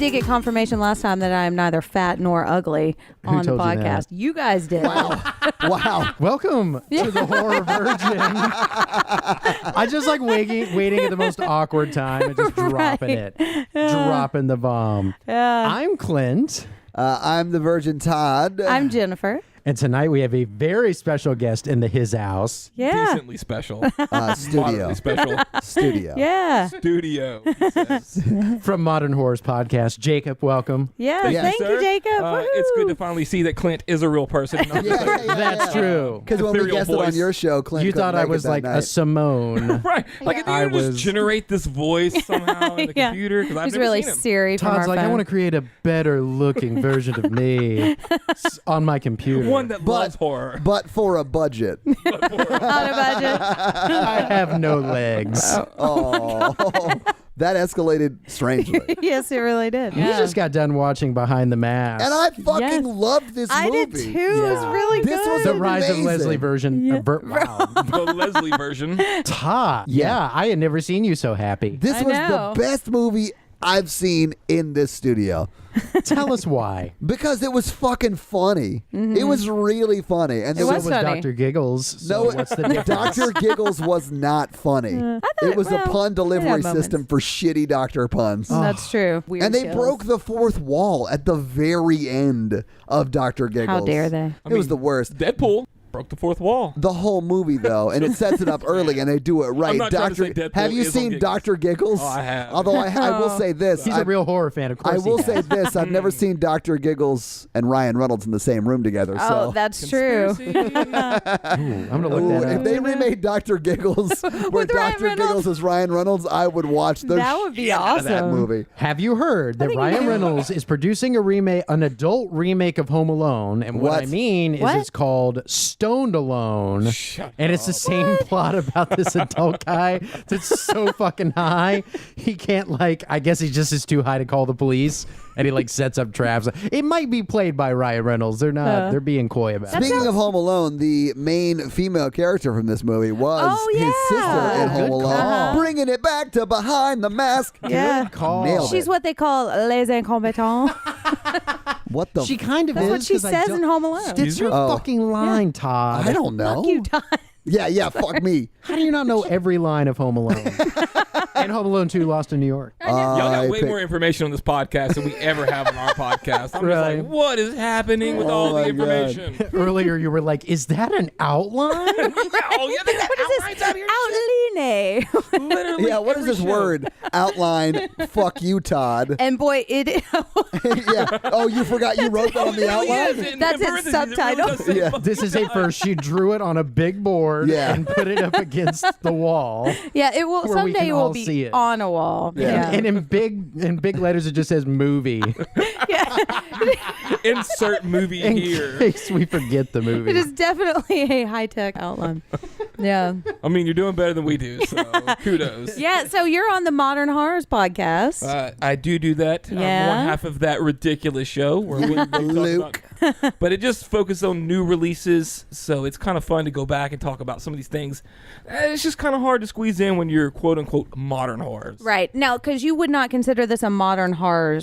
did get confirmation last time that I am neither fat nor ugly on the podcast. You guys did. Wow. Welcome to the Horror Virgin. I just like waiting at the most awkward time and just dropping dropping the bomb. I'm Clint. I'm the Virgin Todd. I'm Jennifer. And tonight we have a very special guest in his house. Yeah. Decently special. Studio. Moderately special. Studio. Yeah. Studio. From Modern Horrors Podcast. Jacob, welcome. Yeah. Thank you, Jacob. It's good to finally see that Clint is a real person. That's true. Because when we guessed it on your show, Clint, you thought I was like a Simone. Right. Like, Yeah. did you just generate this voice somehow in the computer? Because I've He's never really seen him. Siri from Todd's our like, phone. I want to create a better looking version of me on my computer. One that loves horror. But for a budget. On a budget. I have no legs. Oh. That escalated strangely. Yes, it really did. You just got done watching Behind the Mask. And I fucking loved this movie. I did too. It was really good. This was The Rise of amazing. Leslie version. Wow. The Leslie version. Todd. Yeah, I had never seen you so happy. This was the best movie I've seen in this studio. Tell us why. Because it was fucking funny. It was really funny. And It was So funny. Dr. Giggles. So no, what's the difference? Dr. Giggles was not funny. It was a pun delivery system for shitty doctor puns. That's true. Weird And they chills. broke the fourth wall at the very end of Dr. Giggles. How dare they? It was the worst. Deadpool broke the fourth wall. The whole movie, though, and it sets it up early, and they do it right. I'm not trying to say Deadpool have you is on seen Giggles. Dr. Giggles? Oh, I have. Although I will say this. He's a real horror fan, of course. I will he say has. this. I've never seen Dr. Giggles and Ryan Reynolds in the same room together. Oh, so. that's true. Ooh, I'm going to look that If up. they remade Dr. Giggles where With Ryan Dr. Reynolds. Giggles is Ryan Reynolds, I would watch the That would be shit out of that awesome. movie. Have you heard that think Ryan we- Reynolds is producing an adult remake of Home Alone? And what I mean is What? it's called Stoned Alone. And it's the same plot about this adult guy that's so fucking high. He can't, I guess he just is too high to call the police. And he, sets up traps. It might be played by Ryan Reynolds. They're not, they're being coy about it. Speaking of Home Alone, the main female character from this movie was his sister in Home Good Alone. call. Bringing it back to Behind the Mask. Yeah. Good call. Nailed She's it. what they call les incompetents. What the She kind of That's is. what she 'cause I says don't- in Home Alone. It's her fucking line, Todd. I don't know. Fuck you, Todd. Yeah, fuck me. How do you not know every line of Home Alone? And Home Alone 2, Lost in New York. Y'all got way pick- more information on this podcast than we ever have on our podcast. I'm Right. just like, what is happening with all my the information? Earlier, you were like, is that an outline? Oh, yeah, they got outlines out here. Outline. Literally Yeah, what is every this show. word? Outline. Fuck you, Todd. And boy, it Yeah. Oh, you forgot you wrote that on the Really outline? is. In That's its parentheses, it really subtitle. does say Yeah. fuck This you, is a Todd. first. She drew it on a big board Yeah. and put it up against the wall. yeah, it will Where we someday can it will all be see it. on a wall. Yeah. And in big letters, it just says movie. Insert movie In here. case we forget the movie. It is definitely a high-tech outline. Yeah. I mean, you're doing better than we do, so kudos. Yeah, so you're on the Modern Horrors podcast. I do that. Yeah. I'm one half of that ridiculous show where we talk Luke. about, but it just focuses on new releases, so it's kind of fun to go back and talk about some of these things. It's just kind of hard to squeeze in when you're quote unquote modern horrors. Right. Now, because you would not consider this a modern horror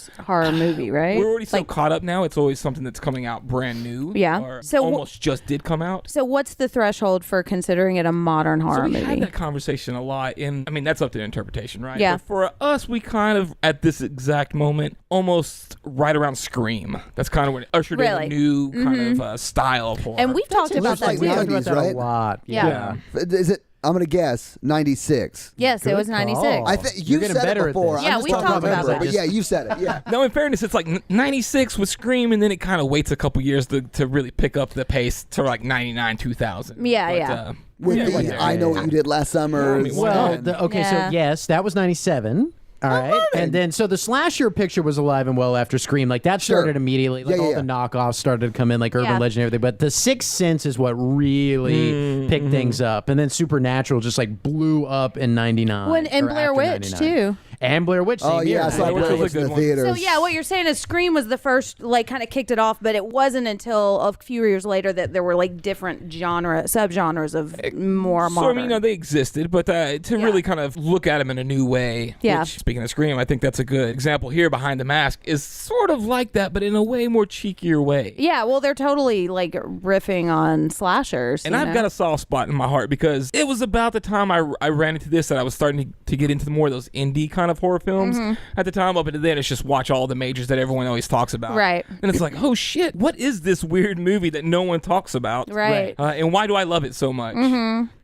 movie, right? We're already so caught up now. It's always something that's coming out brand new. Yeah. Or So almost just did come out. So what's the threshold for considering it a modern horror So we movie? had that conversation a lot, and I mean that's up to interpretation, right? Yeah. But for us, we kind of at this exact moment, almost right around Scream. That's kind of when it ushered in Really? a new kind of style of horror. And we've talked about just that like too. we talked 90s, about that right? a lot. Yeah. Is it? I'm gonna guess 96. Yes, it was Good 96. call. I think You're you getting said better it at before. this. Yeah, I'm just we trying to talked about remember, that. But yeah, you said it. Yeah. Now, in fairness, it's like 96 with Scream, and then it kind of waits a couple years to really pick up the pace to like 99, 2000. Yeah, But, yeah. With yeah, the right there. I Know What You Did Last Summer. I mean, why Well, not? okay, Yeah. so yes, that was 97. All right. And then, so the slasher picture was alive and well after Scream. Like, that started immediately. Like, Yeah, all yeah. the knockoffs started to come in, like Urban Yeah. Legend and everything. But The Sixth Sense is what really picked things up. And then Supernatural just, blew up in 99. and or Blair after Witch 99. too. And Blair Witch. Oh yeah, I saw Blair Witch Blair was a Witch in good the one. theaters. So yeah, what you're saying is Scream was the first, like, kind of kicked it off, but it wasn't until a few years later that there were like different subgenres of more modern. So I mean, they existed, but to really kind of look at them in a new way. Yeah. Which, speaking of Scream, I think that's a good example here. Behind the Mask is sort of like that, but in a way more cheekier way. Yeah, well, they're totally like riffing on slashers. And I've got a soft spot in my heart because it was about the time I ran into this that I was starting to get into more of those indie kind of horror films. At the time, up until then, it's just watch all the majors that everyone always talks about. Right. And it's like, oh shit, what is this weird movie that no one talks about? Right. And why do I love it so much?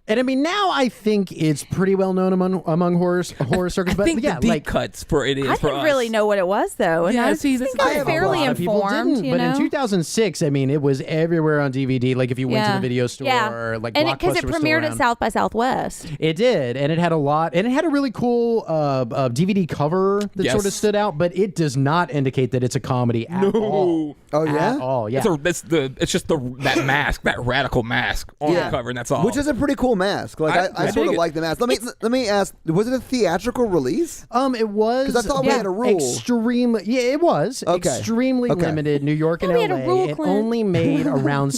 And I mean, now I think it's pretty well known among horror circles. I But think yeah, the deep like cuts for it is I for didn't us. really know what it was though. And Yeah, I see, think that's- I'm I have a fairly lot of people informed. didn't. But in 2006, I mean, it was everywhere on DVD. Like if you went to the video store, like and Blockbuster because it was still premiered at around. South by Southwest. It did, and it had a lot, and it had a really cool DVD cover that Yes. sort of stood out. But it does not indicate that it's a comedy at all. Oh yeah. At all, yeah. It's just that mask, that radical mask on the cover, and that's all. Which is a pretty cool mask. Like I I sort dig of it. like the mask. Let me ask: was it a theatrical release? It was 'Cause I thought we had a rule. extremely. Yeah, it was extremely Okay. limited. New York and we had a LA. rule, It Clint. only made around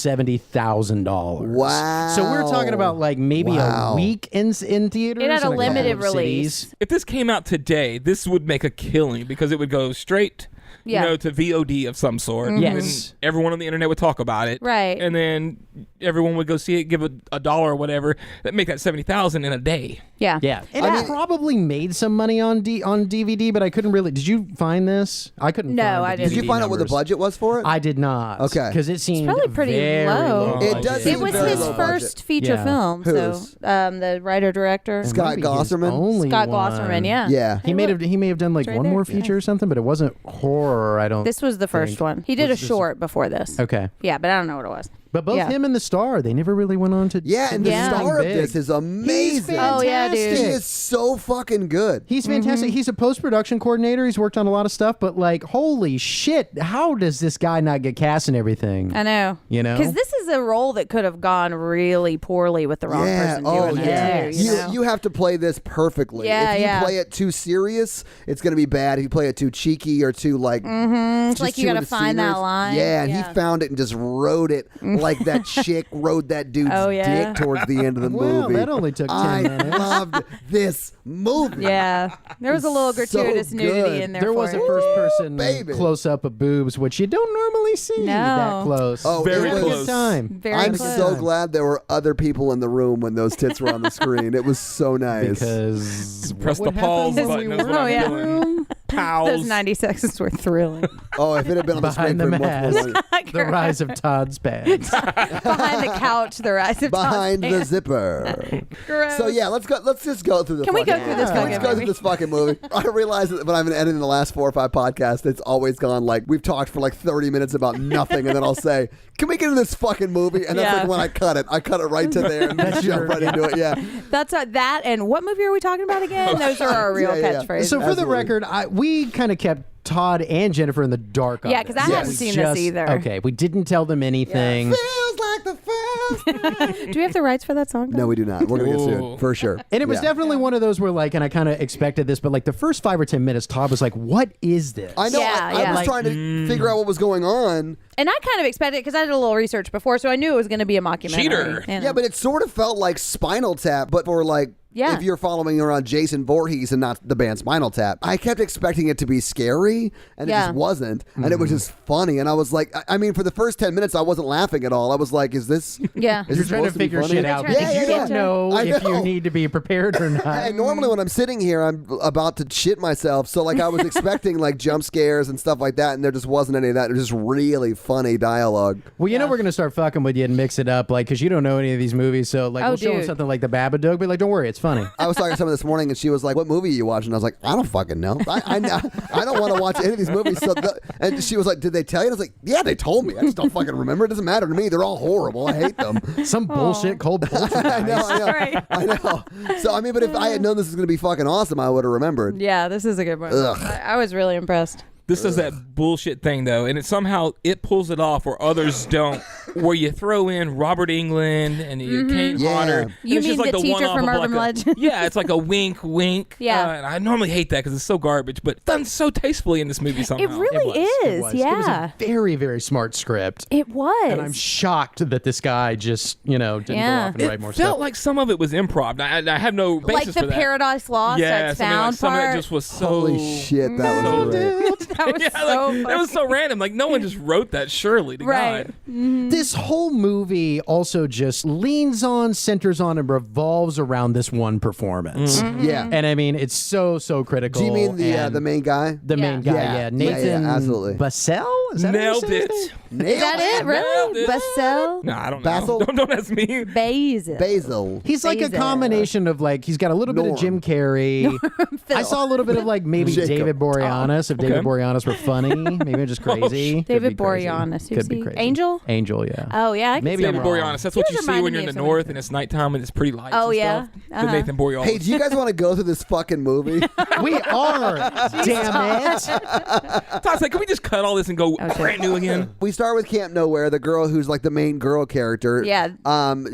$70,000. Wow. So we're talking about like maybe Wow. a week in theaters. It had a in couple limited of release. cities. if this came out today, this would make a killing because it would go straight, to VOD of some sort. Yes. And everyone on the internet would talk about it. Right. And then everyone would go see it, give a dollar or whatever, that make that 70,000 in a day. Yeah. Yeah, and it probably made some money on DVD, but I couldn't really. Did you find this? I couldn't. No, find the I didn't. Did you DVD find out what the numbers. budget was for it? I did not. Okay. because it seemed probably pretty very low. It does It seem was very his low first budget. feature Yeah. film. Whose? So the writer director Scott Maybe his Gosserman? only Scott one. Glosserman. Yeah. Yeah. He may have done like right one there, more yeah. feature or something, but it wasn't horror. I don't. This was the first think. one. He did a What's this? short before this. Okay, Yeah, but I don't know what it was. but both Yeah. him and the star, they never really went on to. Yeah, and the Yeah. star of Big. this is amazing. Oh, yeah, dude. He is so fucking good. He's fantastic. He's a post-production coordinator. He's worked on a lot of stuff, but like, holy shit, how does this guy not get cast and everything? I know. You know? Because this is a role that could have gone really poorly with the wrong person doing it, too. Yes. You have to play this perfectly. Yeah, if you yeah. play it too serious, it's going to be bad. If you play it too cheeky or too like, It's like you got to find that line. Yeah, and he found it and just rode it like that chick rode that dude's Oh, yeah. dick towards the end of the Well, movie. that only took 10 I minutes. loved this movie. Yeah. There was a little So gratuitous nudity good. in there. There for was a it. first-person baby. close-up of boobs, which you don't normally see that No. close. Oh, Very it was- close. Good time. Very I'm close. so glad there were other people in the room when those tits were on the screen. It was so nice. Because Press what the would pause happen button. when That's we what Oh, I'm yeah. doing. Pals. Those 90 seconds were thrilling. Oh, if it had been on the screen Behind the for multiple mask. months. The rise of Todd's pants. Behind the couch, the rise of Behind Todd's the pants. zipper. Gross. So yeah, let's go. Let's just go through the. Can we go fucking- through this Let's fucking go movie? through this fucking movie. I realize that when I've been editing the last 4 or 5 podcasts, it's always gone like we've talked for like 30 minutes about nothing, and then I'll say, "Can we get into this fucking movie?" And that's Yeah. like when I cut it. I cut it right to there and just jump right into it. Yeah. That's that. And what movie are we talking about again? Those are our real Yeah, yeah. catchphrases. So for the Absolutely. record, we kind of kept Todd and Jennifer in the dark on Yeah, 'cause I this. hadn't We seen this either. Okay, we didn't tell them anything. Feels like the first. Do we have the rights for that song? No, we do not. We're gonna get sued Ooh. for sure. And it was Yeah. definitely one of those where like, and I kind of expected this, but like the first 5 or 10 minutes, Todd was like, what is this? I know. Yeah, I yeah. was Like, trying to figure out what was going on. And I kind of expected because I did a little research before, so I knew it was going to be a mockumentary. Cheater. You know. Yeah, but it sort of felt like Spinal Tap, but for like. Yeah. If you're following around Jason Voorhees and not the band Spinal Tap, I kept expecting it to be scary, and it Yeah. just wasn't, and it was just funny. And I was like, I mean, for the first 10 minutes, I wasn't laughing at all. I was like, is this? Yeah. Is You're this trying to supposed be figure funny? shit out They're trying because to you get don't you. know I if you know. need to be prepared or not. And normally when I'm sitting here, I'm about to shit myself. So like I was expecting like jump scares and stuff like that, and there just wasn't any of that. It was just really funny dialogue. Well, you know we're gonna start fucking with you and mix it up, like, because you don't know any of these movies. So like, Oh, we'll show them dude. something like the Babadook, but like, don't worry, it's funny. I was talking to someone this morning, and she was like, "What movie are you watching?" I was like, "I don't fucking know. I don't want to watch any of these movies." So and she was like, "Did they tell you?" I was like, "Yeah, they told me. I just don't fucking remember. It doesn't matter to me. They're all horrible. I hate them." Some bullshit cold bullshit. I know. Right. I know. So I mean, but if I had known this was going to be fucking awesome, I would have remembered. Yeah, this is a good one. Ugh. I was really impressed. This does that bullshit thing though, and it somehow it pulls it off where others don't. where you throw in Robert England and Kane Yeah. Hodder. and You it's just mean like the teacher one-off from of Urban like Legend? Yeah, it's like a wink, wink. Yeah. And I normally hate that because it's so garbage, but done so tastefully in this movie somehow. It really is. It was. Yeah. It was a very, very smart script. It was. And I'm shocked that this guy just, didn't go off and write more It felt stuff. like some of it was improv. I have no basis like for the that. Paradise Lost Yeah, that's something like found some of part. it just was so. Holy shit, that So was great. That was yeah, so like, it was so random. Like no one just wrote that. Surely, to Right. God. This whole movie also just leans on, centers on, and revolves around this one performance. Yeah. And I mean, it's so critical. Do you mean and the main guy? the main guy? Yeah. Yeah, Yeah, Nathan absolutely. Bassell? Is that Nailed how you say it. his name? Nailed Is that it? Really? Nailed it. Basil? No, I don't Basil? know. Don't ask me. Basil. Basil. He's like a Basil. combination of like he's got a little bit of Norm. Jim Carrey. I saw a little bit of like maybe Jacob. David Boreanaz. If David Okay. Boreanaz were funny, maybe I'm just crazy. Could David be crazy. Boreanaz. Who's Could be he? crazy. Angel? Angel, yeah. Oh, yeah. I can Maybe see I'm David that. wrong. Boreanaz. That's He what was you see when reminding you're me in of the someone. north and it's nighttime and it's pretty lights. Oh, and yeah? stuff. Uh-huh. The Nathan Boreanaz. Hey, do you guys want to go through this fucking movie? We are. Damn it. Todd's like, can we just cut all this and go Okay. brand new again? We start with Camp Nowhere, the girl who's like the main girl character. Yeah.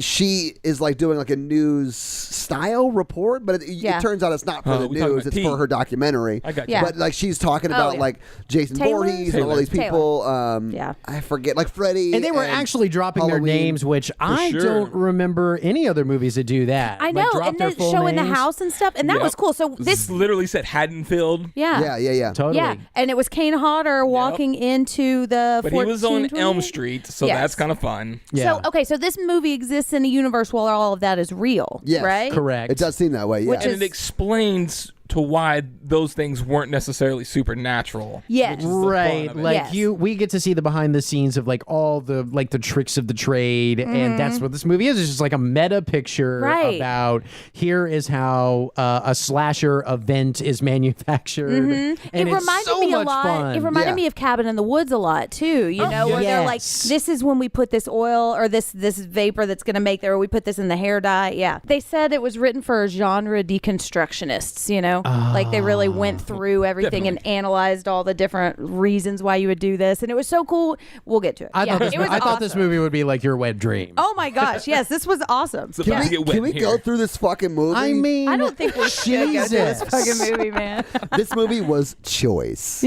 She is like doing like a news style report, but it Yeah. turns out it's not for Oh, the we talking news, about it's for tea. her documentary. I got you. Yeah. But like she's talking about yeah. like Jason Taylor? Voorhees and all these Taylor. people. Yeah. I forget, like Freddie. And they were actually dropping their Halloween. names, which I sure. don't remember any other movies that do that. I Like, know. drop And their the full show in the names. house and stuff. And that Yep. was cool. So This this. literally said Haddonfield. Yeah. Yeah. Totally. Yeah. And it was Kane Hodder walking into the But he was on 1428. Elm Street, so Yes. that's kind of fun. Yeah. So, okay, so this movie exists in a universe where all of that is real, Yes. right? Correct. It does seem that way. Yeah. Which And is- it explains to why those things weren't necessarily supernatural. Yes. which is the fun Right, of it. like Yes. we get to see the behind the scenes of like all the like the tricks of the trade, and that's what this movie is. It's just like a meta picture Right. about here is how a slasher event is manufactured. And It it's reminded so me a much lot. fun. It reminded Yeah. me of Cabin in the Woods a lot too. You know, where they're like, yes. "This is when we put this oil or this vapor that's going to make there. Or we put this in the hair dye." Yeah, they said it was written for genre deconstructionists. You know, like they really went through everything and analyzed all the different reasons why you would do this, and it was so cool. We'll get to it. I yeah, thought it was this awesome. movie would be like your wet dream. Oh my gosh! Yes, this was awesome. It's about to get wet Can we in go here. through this fucking movie? I mean, I don't think we should go through this Jesus. fucking movie, man. This movie was choice.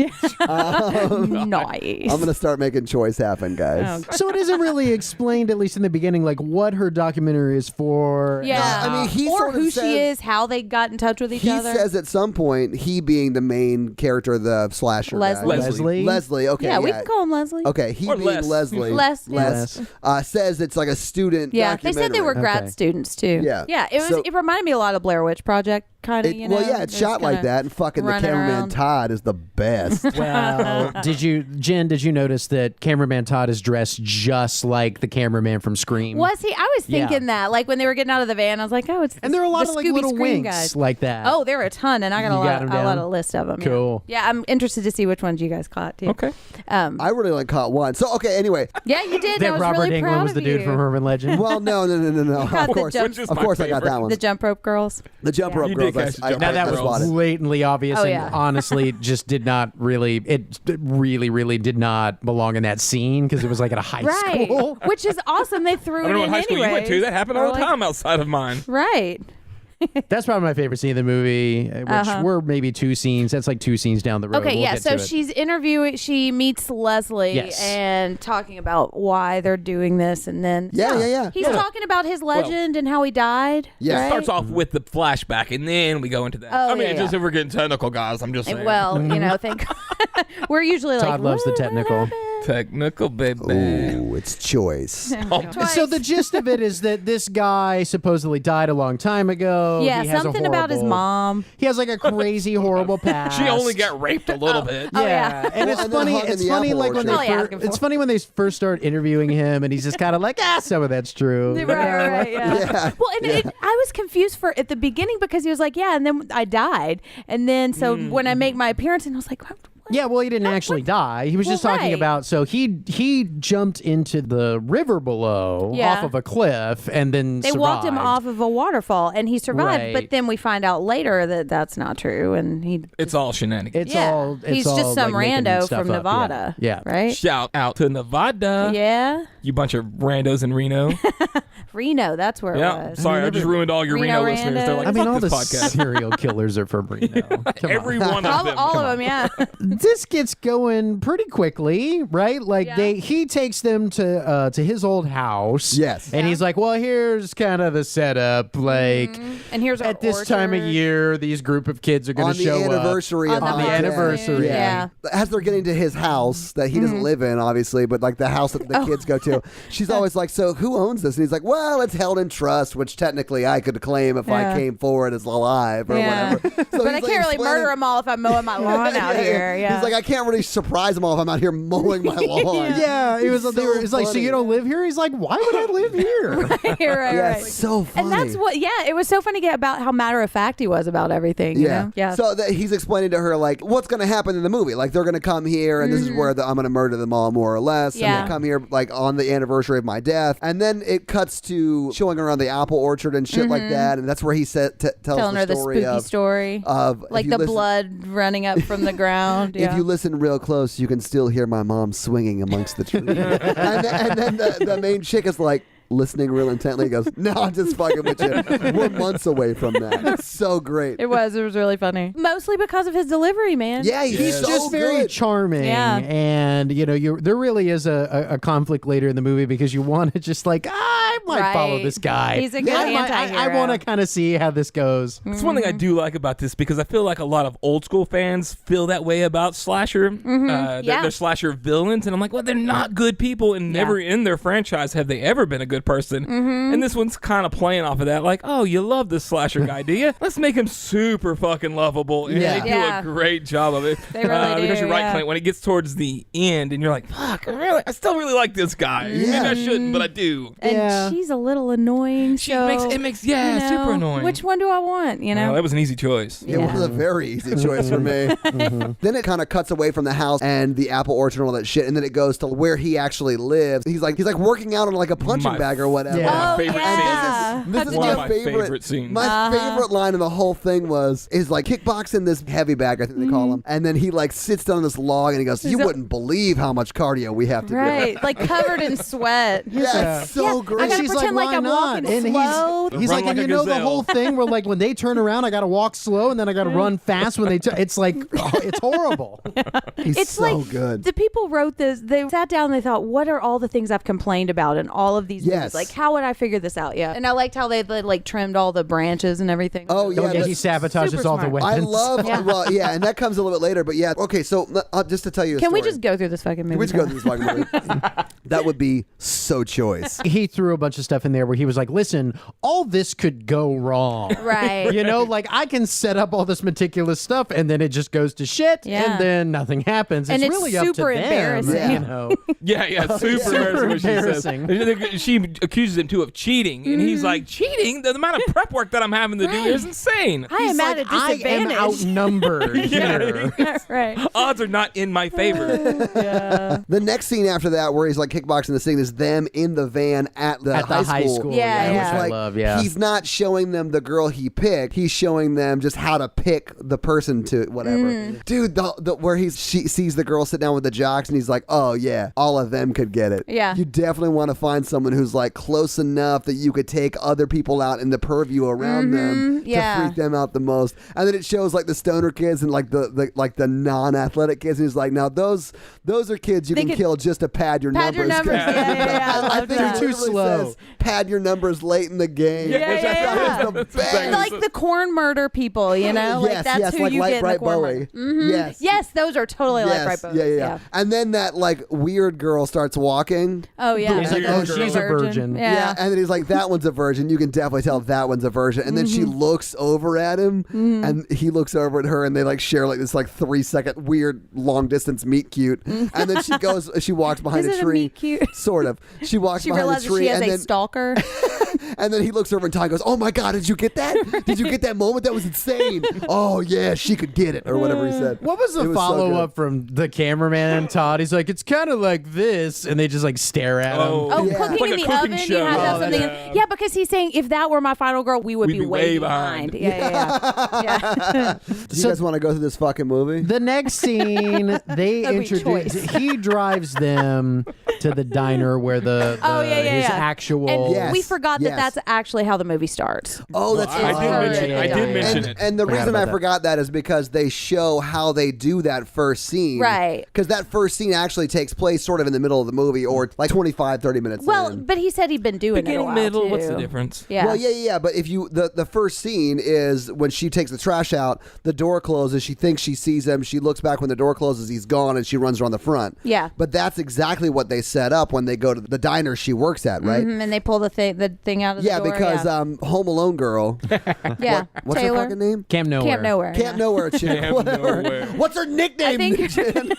Nice. I'm gonna start making choice happen, guys. So it isn't really explained, at least in the beginning, like what her documentary is for. Yeah. I mean, he or sort of who says- she is, how they got in touch with each He other. says at some point, he being the main character, the slasher guy. Leslie. Leslie. Okay. yeah, we can call him Leslie. Okay, he Or being Les. Leslie. Les. Says it's like a student. Yeah, they said they were documentary. grad Okay. students too. Yeah. yeah. It was. So- it reminded me a lot of Blair Witch Project, kind of. You know. Well, yeah, it's It was shot like kinda that, and fucking the running cameraman around. Todd is the best. Well, Jen, did you notice that Cameraman Todd is dressed just like the cameraman from Scream? Was he? I was thinking Yeah. that, like when they were getting out of the van, I was like, oh, it's. And there are a lot the of like Scooby little Scream winks guys. like that. Oh, there were a ton, and I got You a got lot, 'em a lot down? of list of them. Cool. Yeah, I'm interested to see which ones you guys caught too. Okay. I really only caught one. So okay, anyway. Yeah, you did. that I was Robert really England proud was the of dude you. from Urban Legend. Well, no. caught Of the course, jump- Which is of my course, I got favorite. that one. The jump rope girls. The jump rope You girls. did catch the jump Now rope that I was spotted. blatantly obvious, Oh, and yeah. honestly, just did not really. It really did not belong in that scene because it was like at a high Right, school. which is awesome. They threw I don't know it what in high school you went to. anyways. That happened Or all the like- time outside of mine. Right. That's probably my favorite scene of the movie, which were maybe two scenes. That's like two scenes down the road. Okay, We'll yeah. get So to it. she's interviewing. She meets Leslie Yes. and talking about why they're doing this, and then Yeah. he's talking about his legend and how he died. Yeah. right? It starts off with the flashback, and then we go into that. Oh, I mean, yeah, just yeah. if we're getting technical, guys, I'm just saying. Well, you know, think we're usually Todd like loves the "What technical." happened?" technical, baby. Ooh, it's choice. Twice. So the gist of it is that this guy supposedly died a long time ago. yeah, He has a something about his horrible- mom. He has like a crazy, horrible past. She only got raped a little bit. Oh, yeah. And Well, it's and then funny. hung in It's the funny apple like when they orchard. Probably first, asking for it's it. funny when they first start interviewing him, and he's just kind of like, some of that's true. Right, yeah. Yeah. Well, and I was confused for at the beginning because he was like, yeah, and then I died, and then so when I make my appearance, and I was like, what Yeah, well, he didn't actually die. He was just talking about, so he jumped into the river below off of a cliff and then they survived. walked him off of a waterfall and he survived. Right. But then we find out later that that's not true, and it's all shenanigans. he's just some rando from Nevada. Yeah. Right. Shout out to Nevada. Yeah. You bunch of randos in Reno. Reno, that's where it was. Sorry, I just ruined all your Reno Reno listeners. They're like, I mean, fuck all the this podcast. serial killers are from Reno. Come on. Every one of them. All of them, yeah. This gets going pretty quickly, right? Like he takes them to his old house. Yes. And he's like, well, here's kind of the setup. Like, and here's our at this time of orchard. year, these group of kids are going to show on the anniversary up. of On the my dad. anniversary. Yeah. As they're getting to his house that he doesn't live in, obviously, but like the house that the kids go to, she's always like, so who owns this? And he's like, well, it's held in trust, which technically I could claim if I came forward as alive or whatever. So but I can't really murder them all if I'm mowing my lawn out here. Yeah. He's like, I can't really surprise them all if I'm out here mowing my lawn. Yeah, he was. So It's like, so you don't live here? He's like, why would I live here? right. Yeah, it's so funny. And that's what, it was so funny about how matter of fact he was about everything. You know? Yeah. So he's explaining to her, like, what's going to happen in the movie. Like, they're going to come here, and this is where I'm going to murder them all, more or less. And they come here, like, on the anniversary of my death. And then it cuts to showing around the apple orchard and shit like that. And that's where he tells telling the her the story spooky story of like the blood running up from the ground. If you listen real close, you can still hear my mom swinging amongst the trees. and then the main chick is like, listening real intently. He goes, no, I'm just fucking with you. We're months away from that. It's so great. It was really funny. Mostly because of his delivery, man. Yeah, he's so just very good. charming. Yeah. And, there really is a conflict later in the movie because you want to just like, I might follow this guy. He's a good anti-hero. I want to kind of see how this goes. It's one thing I do like about this because I feel like a lot of old school fans feel that way about slasher. They're slasher villains. And I'm like, well, they're not good people, and never in their franchise have they ever been a good person. And this one's kind of playing off of that. Like, oh, you love this slasher guy, do you? Let's make him super fucking lovable. And they do a great job of it. They really do, because you're right, Clint, when it gets towards the end and you're like, fuck, I still really like this guy. Maybe I shouldn't, but I do. And she's a little annoying. It makes super annoying. Which one do I want? That was an easy choice. It was a very easy choice for me. Then it kind of cuts away from the house and the apple orchard and all that shit, and then it goes to where he actually lives. He's like working out on like a punching bag or whatever. Yeah. One of my favorite scenes. This is one of my my favorite scenes. My favorite line in the whole thing is like kickboxing this heavy bag, I think they call him, and then he like sits down on this log and he goes, "You wouldn't believe how much cardio we have to do." Right, like covered in sweat. Yeah, it's so great. I gotta She's pretend like, like I'm why not? walking And slow. he's like, Run and like you a know the gazelle. whole thing where like when they turn around, I got to walk slow and then I got to run fast when they. It's like it's horrible. He's It's so like good. the people wrote this. They sat down and they thought, "What are all the things I've complained about in all of these movies? Yes. Like, how would I figure this out?" Yeah, and I liked how they like trimmed all the branches and everything. Oh, yeah. He sabotages super all the smart. weapons. I love, and that comes a little bit later, but yeah. Okay, so just to tell you a Can we story. just go through this fucking movie? Can we just go through this fucking movie? That would be so choice. He threw a bunch of stuff in there where he was like, listen, all this could go wrong. Right. Like I can set up all this meticulous stuff and then it just goes to shit and then nothing happens. And it's really super up to them, embarrassing. you know. Yeah, super embarrassing. What she says. She accuses him too of cheating, and he's like, cheating? The amount of prep work that I'm having to do here is insane. I am at a I am disadvantage. outnumbered here. Right. Odds are not in my favor. The next scene after that, where he's like kickboxing the scene, is them in the van at the high school. Yeah, And yeah. it's Which I like, love, yeah. He's not showing them the girl he picked. He's showing them just how to pick the person to whatever. Dude, where she sees the girl sit down with the jocks, and he's like, oh yeah, all of them could get it. Yeah. You definitely want to find someone who's like close enough that you could take other people out in the purview around them to freak them out the most. And then it shows like the stoner kids and like the non-athletic kids, and he's like, now those are kids you can kill just to pad your Pad numbers. your numbers. Yeah. I love think that. it Too literally slow. says, pad your numbers late in the game, Yeah, which I thought was the best. Like the corn murder people, you know? Like that's who like you Light get in the Bright corn Bowie. murder. Yes. Yes, those are totally like Bright Bowie. Yeah. And then that like weird girl starts walking. Oh yeah. He's like, oh, she's a virgin. Yeah. And then he's like, that one's a virgin. You can definitely tell that one's a virgin. And then she looks over at him, and he looks over at her, and they like share like this like 3-second weird long distance meet cute. And then she walks behind Is a it a tree. meet cute? Sort of. She walks She behind a realizes tree, she has and a then stalker. And then he looks over and Todd goes, "Oh my God, did you get that? Did you get that moment? That was insane. Oh yeah, she could get it," or whatever he said. What was the follow-up from the cameraman, Todd? He's like, it's kind of like this, and they just like stare at him. Oh, Yeah. cooking It's like in a the cooking oven. show. You have to have Oh, something. yeah. Yeah, because he's saying if that were my final girl, we would We'd be way behind. Yeah. Do you guys want to go through this fucking movie? The next scene, they That'd be introduce. choice. He drives them to the diner where his actual. And Yes, we forgot yes. that that's actually how the movie starts. Oh, that's I right. did mention it. And the Forgot reason about I that. forgot that is because they show how they do that first scene. Right. Because that first scene actually takes place sort of in the middle of the movie or like 25, 30 minutes Well, in. but he said he'd been doing it a Beginning, while, middle, too. what's the difference? Yeah. Well, yeah. But if you the first scene is when she takes the trash out, the door closes. She thinks she sees him. She looks back when the door closes. He's gone, and she runs around the front. Yeah. But that's exactly what they set up when they go to the diner she works at, right? Mhm, and they pull the thing out of the Yeah, door. because Home Alone girl. yeah. What's Taylor. her fucking name? Camp Nowhere. Camp Nowhere. Can't Nowhere chick. Camp Whatever. Nowhere. What's her nickname? I think Jen?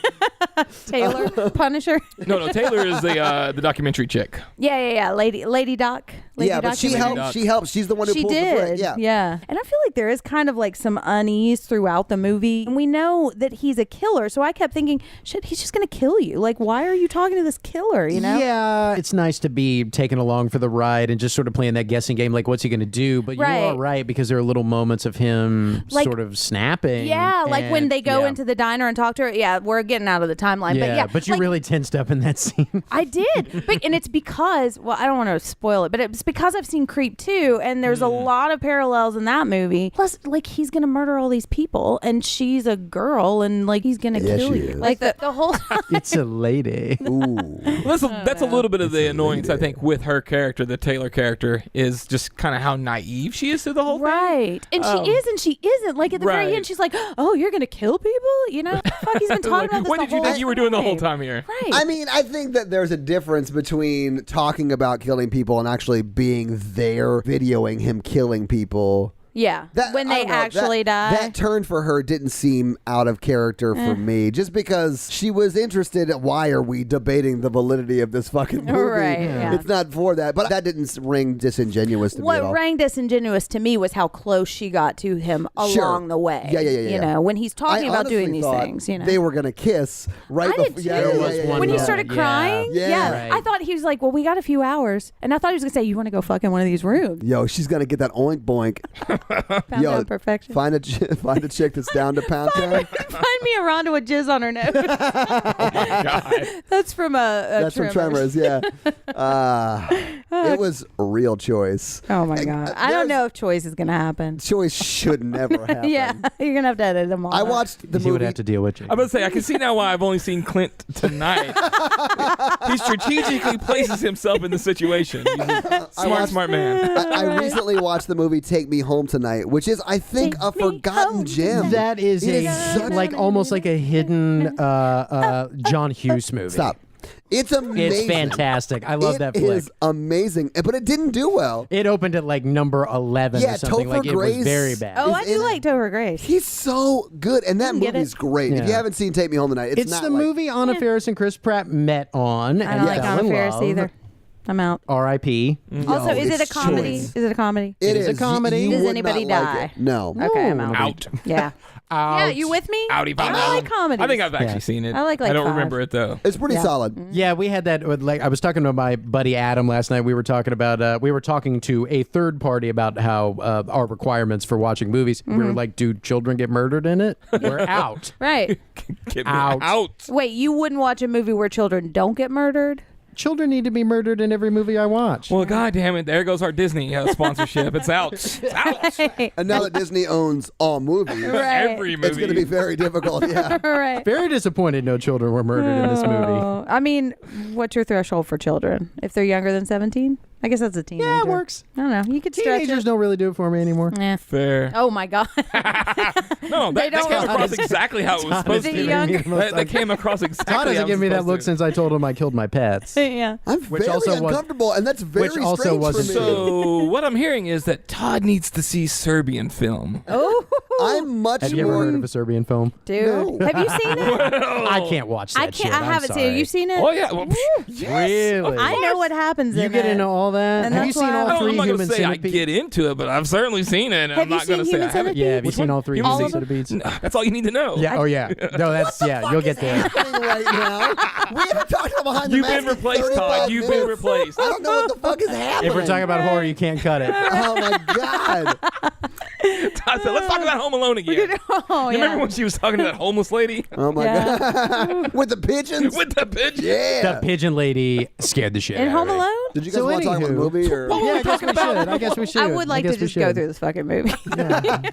Taylor. Punisher. No, Taylor is the documentary chick. Yeah. Lady Doc. Lady Yeah, but she documentary. helps. She helps. She's the one who She pulls the thread. did. Yeah. And I feel like there is kind of like some unease throughout the movie. And we know that he's a killer. So I kept thinking, shit, he's just going to kill you. Like, why are you talking to this killer, you know? Yeah, it's nice to be taken along for the ride and just sort of playing that guessing game, like what's he going to do? But Right. you are right, because there are little moments of him Like- sort of snapping. Yeah, like when and- they go yeah. into the diner and talk to her. Yeah, we're getting out of the timeline. But you like, really tensed up in that scene. I did. And it's because, well, I don't want to spoil it, but it's because I've seen Creep 2, and there's a lot of parallels in that movie. Plus, like, he's going to murder all these people, and she's a girl, and, like, he's going to Yeah, kill she you. is. Like, the whole time. It's a lady. Ooh. That's a little bit of the annoyance, I think, with her character, the Taylor character, is just kind of how naive she is to the whole thing. Right. And she is and she isn't. Like, at the very Right. end, she's like, oh, you're going to kill people? You know? Fuck, he's been talking Like, about this what the did you whole think you were doing the whole time here? Right. I mean, I think that there's a difference between talking about killing people and actually being there, videoing him killing people. Yeah. When I they don't know, actually die. That turn for her didn't seem out of character for me, just because she was interested in why are we debating the validity of this fucking movie. Right, yeah. It's not for that. But that didn't ring disingenuous to me at all. What rang disingenuous to me was how close she got to him Sure. along the way. Yeah. You know, when he's talking I about doing honestly these thought things, you know. They were going to kiss right I did before. too. There was one when he moment, started yeah. crying, Yeah. Right. I thought he was like, "Well, we got a few hours," and I thought he was gonna say, "You want to go fuck in one of these rooms?" Yo, she's going to get that oink boink. Found Yo, out perfection. find a chick that's down to pound town. Find me a Rhonda with jizz on her nose. God. That's from That's from Tremors, yeah. It was a real choice. Oh my god! I don't know if choice is gonna happen. Choice should never happen. Yeah, you're gonna have to edit them all. I out. watched the He would movie. have to deal with you. I'm about to say, I can see now why I've only seen Clint tonight. He strategically places himself in the situation. He's a smart man. I recently watched the movie Take Me Home Tonight, which is, I think, Take a me forgotten home gem. tonight. That is It a is such- like almost like a hidden John Hughes movie. Stop. It's amazing. It's fantastic. I love that It flick. is amazing, but it didn't do well. It opened at like number 11 Yeah, or something. Topher Like it Grace- was very bad. Oh, I Is do it- like Topher Grace. He's so good, and that Get movie's it? great. If you Yeah. haven't seen Take Me Home Tonight, it's It's not the like, movie Anna Faris and Chris Pratt met on. I and don't like fell Anna in Faris love. either. I'm out. R.I.P. Also, is it a it's comedy? choice. Is it a comedy? It is a comedy. You Does would anybody not like die? it. No. Okay, I'm out. Out. Yeah. Out. Yeah, you with me? Outie, found I out. like comedies. I think I've actually Yeah. seen it. I like I don't 5. remember it though. It's pretty Yeah. solid. Yeah, we had that. With, like I was talking to my buddy Adam last night. We were talking about. We were talking to a third party about how our requirements for watching movies. We were like, "Do children get murdered in it? We're out." Right. Get me Out. out. Wait, you wouldn't watch a movie where children don't get murdered? Children need to be murdered in every movie I watch. Well, God damn it! There goes our Disney sponsorship. It's out. It's out. And now that Disney owns all movies, Right. Every movie. it's going to be very difficult. Yeah. Right. Very disappointed no children were murdered in this movie. Oh, I mean, what's your threshold for children? If they're younger than 17? I guess that's a teenager. Yeah, it works. I don't know. You could stretch Teenagers it. don't really do it for me anymore. Eh. Fair. Oh my god. No, They that don't- came across exactly how it was supposed Is to. it young? That came across exactly. Todd how hasn't it given me was that supposed look to. since I told him I killed my pets. Yeah. I'm Which very also was- uncomfortable, and that's very which also strange wasn't for me. So what I'm hearing is that Todd needs to see Serbian film. Oh. I'm much Have you ever more. heard of a Serbian film? Dude, No. have you seen it? I can't watch that I can't. shit. I haven't seen it. You seen it? Oh yeah. Well, yes. Really? I know what happens You in get it. into all that? And Have you that's seen why all I'm I'm three not gonna Human say I Centipede? get into it, but I've certainly seen it. And Have I'm you not gonna seen say I Human haven't. Centipede? Yeah, have you seen all three Human Human Centipede? Centipedes? That's all you need to know. Yeah. Oh yeah. No, that's You'll get there. Happening right now. We haven't talked about behind the You've mask been in replaced, 35 Todd. You've been minutes. replaced. I don't know what the fuck is happening. If we're talking about horror, you can't cut it. Oh my god. Todd said, let's talk about Home Alone again. Oh, You yeah. remember when she was talking to that homeless lady Oh my god. With the pigeons. with the pigeon? Yeah. The pigeon lady scared the shit In out Home of me. Alone? Did you guys So want to talk about the anywho- movie or? What were Yeah, we I guess talking we about? should. I guess we should. I would like to guess we just go should. through this fucking movie.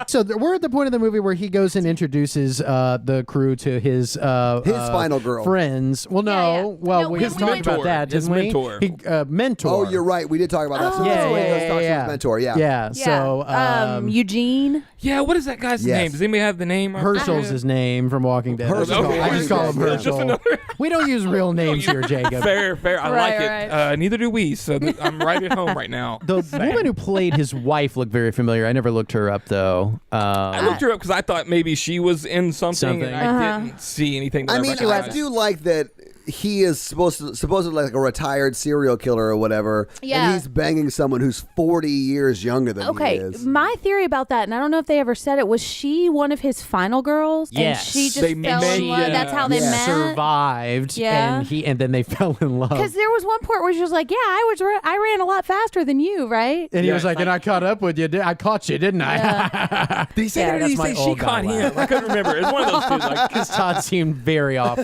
So we're at the point of the movie where he goes and introduces the crew to his final girl. friends. Well, no, Yeah, yeah. well No, we his talked about mentor. that, His didn't we? mentor. Mentor. Oh, you're right. We did talk about that. So Yeah, that's when he yeah, goes talk to yeah. his mentor. Yeah. Yeah. So Eugene. Yeah, what is that guy's Yes. name? Does anybody have the name? Herschel's his name from Walking Dead. Herschel. I just call him Okay. Herschel. Just another- We don't use real names here, Jacob. Fair. I Right, like it. right. Neither do we, so I'm right at home right now. The woman who played his wife looked very familiar. I never looked her up though. I looked her up because I thought maybe she was in something, and I didn't see anything that I I mean, I recognized. do like that he is supposedly like a retired serial killer or whatever. Yeah. And he's banging someone who's 40 years younger than he Okay, is. my theory about that, and I don't know if they ever said it, was she one of his final girls? Yes. And she just They fell met- in love. yeah. That's how they Yeah. met? Survived, Yeah. and then they fell in love. Because there was one part where she was like, "Yeah, I ran a lot faster than you, right?" And he Yeah, was like, it's and I caught up with you. I caught you, didn't I? Did he say Yeah, that or did he that's say my she old guy caught laugh. him? I couldn't remember. It's one of those two. Like, Because Todd seemed very off.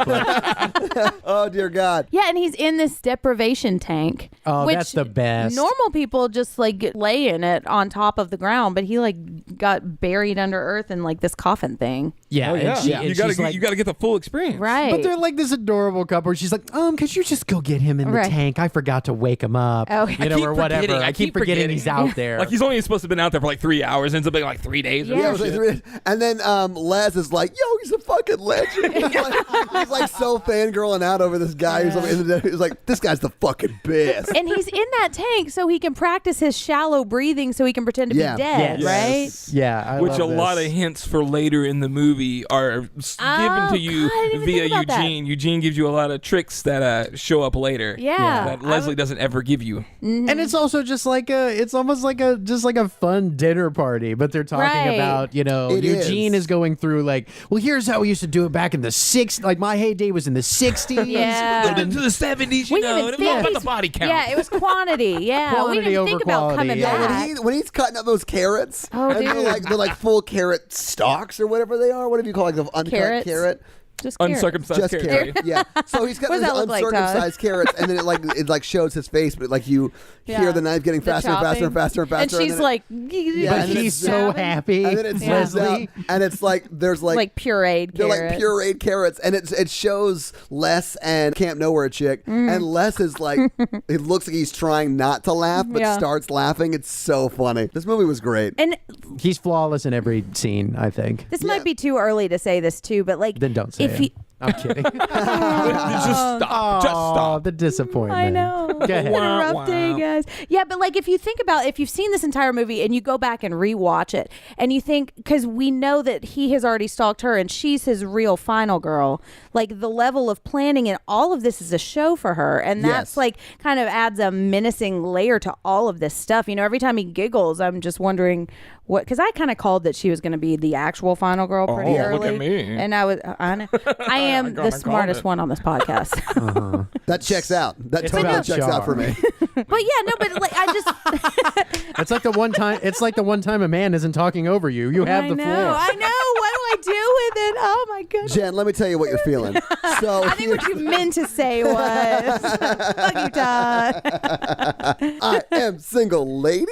Oh, dear God. Yeah, and he's in this deprivation tank. Oh, which that's the best. Normal people just like lay in it on top of the ground, but he like got buried under earth in like this coffin thing. Yeah, and she, and you she's like, you gotta get the full experience. Right. but they're like this adorable couple. Where she's like, could you just go get him in the Right. tank? I forgot to wake him up. Oh. You know, keep or whatever. forgetting. I keep forgetting he's out there. Like he's only supposed to have been out there for like 3 hours. Ends up being like 3 days. Or Yeah. Yeah, it was like shit. and then Les is like, "Yo, he's a fucking legend." he's like so fangirling out over this guy who's like, "This guy's the fucking best." And he's in that tank so he can practice his shallow breathing so he can pretend to Yeah. be dead, Yes. right? yeah, I Which love a lot this. of hints for later in the movie are given to you God, I didn't even via think about that. Eugene. Eugene gives you a lot of tricks that show up later. Yeah. That Leslie doesn't ever give you. And it's also just like it's almost like a fun dinner party, but they're talking Right. about, It Eugene is. is going through like, well, here's how we used to do it back in the 60s. Like my heyday was in the 60s. Yeah. But into the 70s, you We know, didn't it was all about think the body count. Yeah, it was quantity. Yeah, Quantity we didn't over think about quality, coming yeah. back. When he's cutting up those carrots, Oh, and dude. they're like full carrot stalks or whatever they are. Whatever you call like the uncut Carrots? carrot. Just carrots. Uncircumcised Just carrot. carrot. Yeah. So he's got What these does that look like, Todd? uncircumcised carrots, and then it shows his face, but like you hear the knife getting The faster and faster and chopping. faster and faster. And she's then like, Yeah, But and then he's it's- so happy. and then it zooms out, Leslie. and it's like there's like pureed they're like carrot. pureed carrots, and it shows Les and Camp Nowhere chick, and Les is like, it looks like he's trying not to laugh, but Yeah. starts laughing. It's so funny. This movie was great. And He's flawless in every scene, I think. this Yeah. might be too early to say this too, but like, Then don't say if it. he, I'm kidding. Just stop. Just Oh, stop. the disappointment. I know. Go It's ahead. been a rough Wow. day, guys. Yeah, but like if you think about, if you've seen this entire movie and you go back and rewatch it, and you think, because we know that he has already stalked her and she's his real final girl, like the level of planning and all of this is a show for her, and that's Yes. like kind of adds a menacing layer to all of this stuff. You know, every time he giggles, I'm just wondering what, because I kind of called that she was going to be the actual final girl pretty early. look at me. And I am gonna the smartest call it. one on this podcast. That checks out. That It's totally about checks out for charm. me. But yeah, no, but like I just It's like the one time. It's like the one time a man isn't talking over you. You have the I know. floor. What do I do with it? Oh my goodness. Jen, let me tell you what you're feeling. So I think what you meant to say was, fuck you, Todd. I am single, ladies.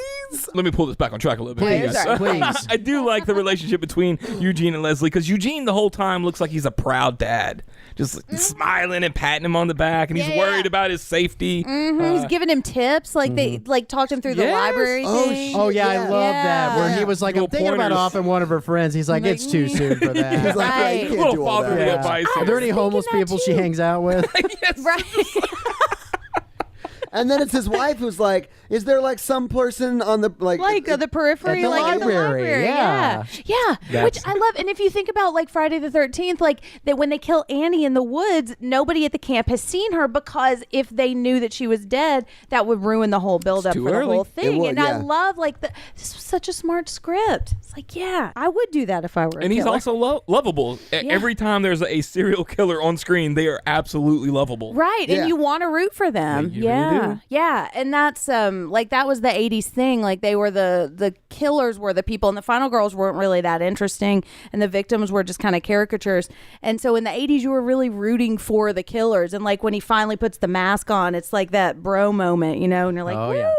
Let me pull this back on track a little bit. Yeah, for you sorry. guys. Please. I do like the relationship between Eugene and Leslie because Eugene the whole time looks like he's a proud dad, just smiling and patting him on the back, and he's Yeah, worried yeah. about his safety. He's giving him tips, like they like talked him through the Yes. library Oh, thing. Oh yeah, I Yeah. love that. Where he Yeah. was like, Little I'm thinking about pointers. offering one of her friends. He's like, Like, it's too soon for that. He's like, yeah, you Right. can't Little do all fatherly that. advice. Are there any thinking homeless that people she too. hangs out with? Yes. Right. And then it's his wife who's like, is there like some person on the the periphery, At the like in the library, library? yeah. Which I love. And if you think about like Friday the 13th, like that when they kill Annie in the woods, nobody at the camp has seen her, because if they knew that she was dead, that would ruin the whole build up too for the early. whole thing. It would, and I love like this was such a smart script. It's like, yeah, I would do that if I were. And he's also lovable. Every time there's a serial killer on screen, they are absolutely lovable. right, Yeah. and you want to root for them. You really do. Yeah, and that's like that was the 80s thing. Like they were the killers were the people, and the final girls weren't really that interesting, and the victims were just kind of caricatures. And so in the 80s, you were really rooting for the killers. And like when he finally puts the mask on, it's like that bro moment, and you're like, Oh, woo. yeah.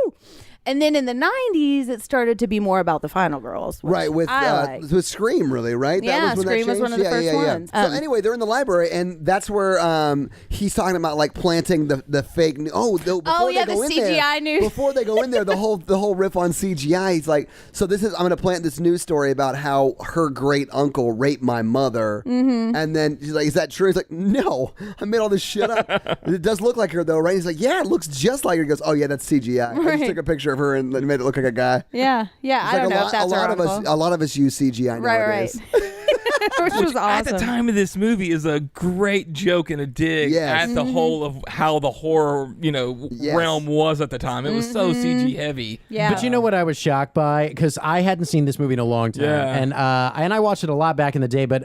And then in the 90s, it started to be more about the final girls. Which Right, with Scream, really, right? Yeah, that was when Scream that was one of changed? the first ones. So anyway, they're in the library, and that's where he's talking about like planting the fake news. Before yeah, they go the in there, CGI news. Before they go in there, the whole riff on CGI. He's like, so I'm going to plant this news story about how her great uncle raped my mother, and then she's like, is that true? He's like, no, I made all this shit up. It does look like her though, right? He's like, yeah, it looks just like her. He goes, oh yeah, that's CGI. I just took a picture of her and made it look like a guy. Yeah. I don't know if that's our uncle. A lot of us use CGI nowadays. Right. Which was At awesome. the time of this movie is a great joke and a dig Yes. at the whole of how the horror, Yes. realm was at the time. It was so CG heavy. Yeah. But you know what I was shocked by? Because I hadn't seen this movie in a long time. Yeah. And I watched it a lot back in the day. But,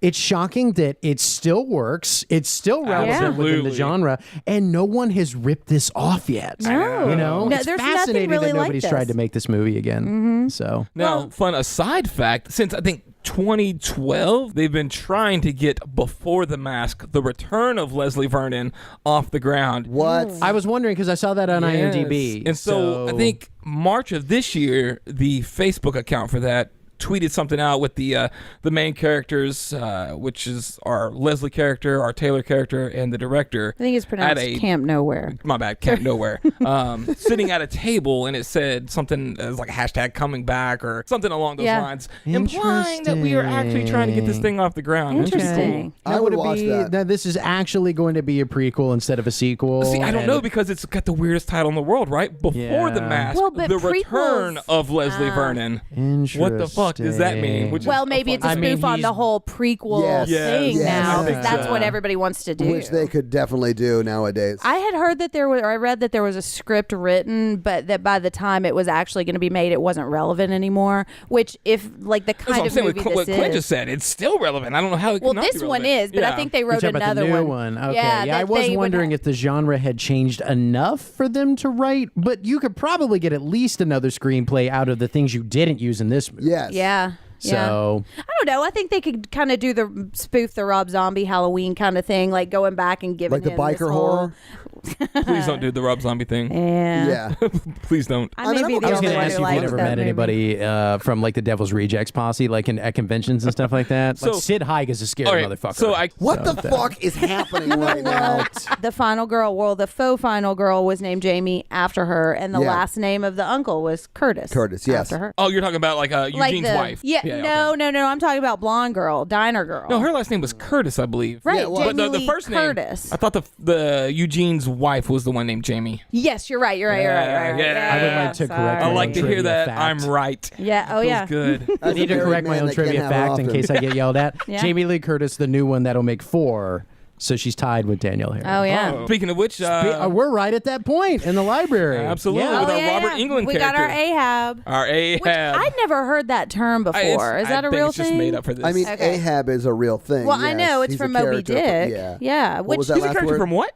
it's shocking that it still works. It's still relevant within the Absolutely. genre. And no one has ripped this off yet. No. No, It's there's nothing fascinating really that like nobody's this. tried to make this movie again. So. Now, fun aside fact, since I think 2012, they've been trying to get Before the Mask, the return of Leslie Vernon, off the ground. What? I was wondering because I saw that on Yes. IMDb. And so I think March of this year, the Facebook account for that tweeted something out with the main characters, which is our Leslie character, our Taylor character, and the director. I think it's pronounced Camp Nowhere. My bad, Camp Nowhere. Sitting at a table, and it said something as like a hashtag coming back or something along those lines, implying that we are actually trying to get this thing off the ground. which is Interesting. I would watch that. This is actually going to be a prequel instead of a sequel. See, I don't and- know because it's got the weirdest title in the world, right? Before the Yeah. Mask, Well, but the return prequels- of Leslie Vernon. What the fuck does that mean? Which is Well, maybe it's a I mean, spoof on the he's- whole prequel Yes. thing Yes. now, I because think that's so. what everybody wants to do. Which they could definitely do nowadays. I had heard that I read that there was a script written, but that by the time it was actually going to be made, it wasn't relevant anymore. Which, if like the That's what kind I'm of saying. movie What this Clint is. just said, it's still relevant. I don't know how it Well, could not be this one relevant. is, but I think they You're wrote talking about another the new one. Okay. Yeah, I that was they would wondering ha- if the genre had changed enough for them to write, but you could probably get at least another screenplay out of the things you didn't use in this movie. Yes. Yeah. So I don't know. I think they could kind of do the spoof the Rob Zombie Halloween kind of thing, like going back and giving Like the him this biker whole- horror? Please don't do the Rob Zombie thing. Yeah. Yeah. Please don't. I may I'm be okay the I was only going to one ask who you if you likes ever that met movie. anybody from like the Devil's Rejects posse, like at conventions and stuff like that. So- Like Sid Haig is a scary All right, motherfucker. so I What the fuck is happening right now? The final girl, the faux final girl was named Jamie after her, and the Yeah. last name of the uncle was Curtis. Curtis, yes. After her. Oh, you're talking about like Eugene's the, wife. Yeah, no, okay. no. I'm talking about blonde girl, diner girl. No, her last name was Curtis, I believe. Right, Yeah, well- But the Jamie first Lee Curtis. name, I thought the Eugene's wife was the one named Jamie. Yes, you're right. You're right. Yeah. I would like to Sorry. correct I my like own to hear trivia that fact. I'm right. Yeah. Oh Feels yeah. good. I need to correct my own trivia fact in case I get yelled at. Yeah. Jamie Lee Curtis, the new one that'll make 4, so she's tied with Danielle Harris. Oh yeah. Oh. Speaking of which, We're right at that point in the library. Absolutely. Yeah. With Oh, our yeah, Robert yeah. Englund We got our character. Ahab. Our Ahab. Which I'd never heard that term before. Is that a think real it's thing? just made up for this. I mean, Okay. Ahab is a real thing. Well, I yes. know it's He's a from Moby character Dick. yeah. Yeah. What Which was that he's a last character word? from what?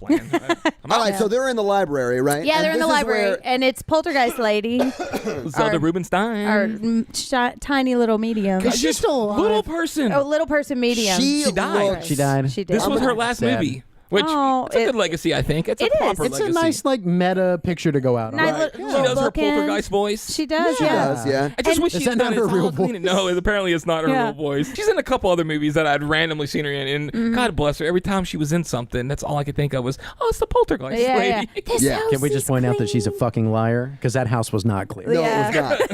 All right, so they're in the library, right? Yeah, And they're in the this is library, where- and it's Poltergeist Lady, Zelda Our- Rubinstein. our tiny little medium. Is she still alive? Little person. Oh, little person medium. She died. looks- She died. She did. This was her last Sad. movie. Which Oh, it's a it- good legacy, I think. It's a it is. proper It's legacy. a nice like meta picture to go out on. Nice Right. little She does her bookend. poltergeist voice. She does. She Yeah. does, yeah. I just And- wish Is she that not her real voice? No, apparently it's not her Yeah. real voice. She's in a couple other movies that I'd randomly seen her in, and Mm-hmm. God bless her. Every time she was in something, that's all I could think of was, oh, it's the poltergeist Yeah, yeah. lady. This Yeah. house Can we just is point out that she's a clean. fucking liar? Because that house was not clear. No, Yeah. it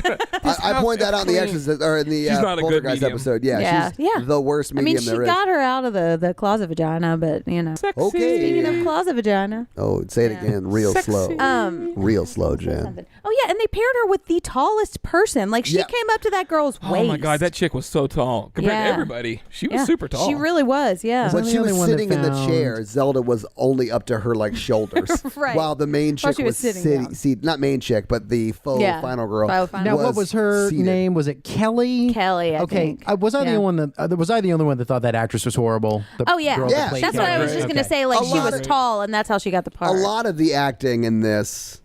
was not. I point that out in the clean. Exorcist or in the She's not a good Poltergeist medium. episode. Yeah, Yeah. she's Yeah. the worst I mean, medium she there is. got her out of the closet vagina, but you know. Oh, Okay. Speaking of closet vagina. Oh, say it again, real slow. Real slow, Jen. Oh yeah, and they paired her with the tallest person. Like she came up to that girl's waist. Oh my God, that chick was so tall compared to everybody. She was super tall. She really was. Yeah. When she was sitting in the found- chair, Zelda was only up to her like shoulders, Right. while the main chick she was sitting down. not main chick, but the faux final girl. Now, what was her seated. name? Was it Kelly? Kelly, I think. Was I the only one that was I the only one that thought that actress was horrible? The Oh yeah, girl that played that's what I Kelly? was just gonna Okay. say. Like A she lot was of- tall, and that's how she got the part. A lot of the acting in this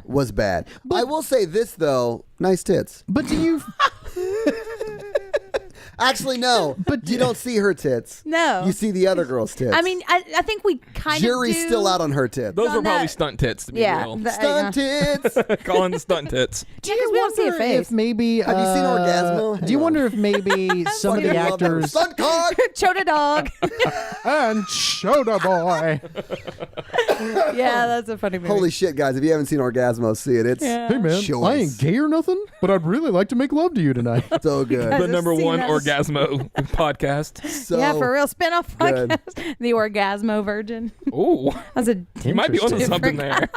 was bad. I will say this though, nice tits. But do you? Actually, no. But you don't see her tits. No. You see the other girl's tits. I mean, I think we kind Jury's of do. still out on her tits. Those on were probably that- stunt tits, to be real. Stunt tits. Calling the stunt tits. Yeah, because we don't see a wonder face. If maybe Have you seen Orgasmo? Do you Hang wonder if maybe some of the Fucking love her. actors Stunt cock. Chota dog. and Shota Boy? Yeah, that's a funny movie. Holy shit, guys! If you haven't seen Orgasmo, see it. It's Yeah. Hey man, Choice. I ain't gay or nothing, but I'd really like to make love to you tonight. so good. I've The number seen one that. Orgasmo podcast. So Yeah, for real. Spinoff good. podcast. The Orgasmo Virgin. Ooh, That's a. you might be onto Interesting. something there.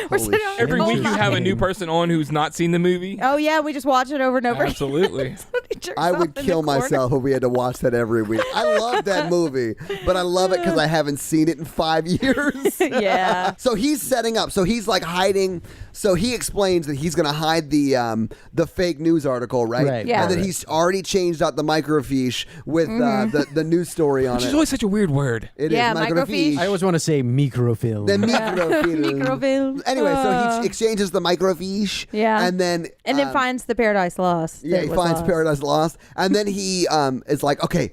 We're Holy sitting on Every the week you phone have a line. new person on who's not seen the movie. Oh yeah, we just watch it over and over. Absolutely. He jerks I off would in the kill corner. myself if we had to watch that every week. I love that movie, but I love it because I haven't seen it in 5 years. Yeah. So he's setting up. So he's like hiding. So he explains that he's going to hide the fake news article, right? Right. Yeah. And then he's already changed out the microfiche with the news story on Which it. is always such a weird word. It is Yeah, microfiche. I always want to say microfilm. The microfilm. Microfilm. Anyway, so he exchanges the microfiche. Yeah. And then finds the Paradise Lost. yeah, that he was finds lost. Paradise Lost, and then he is like, okay,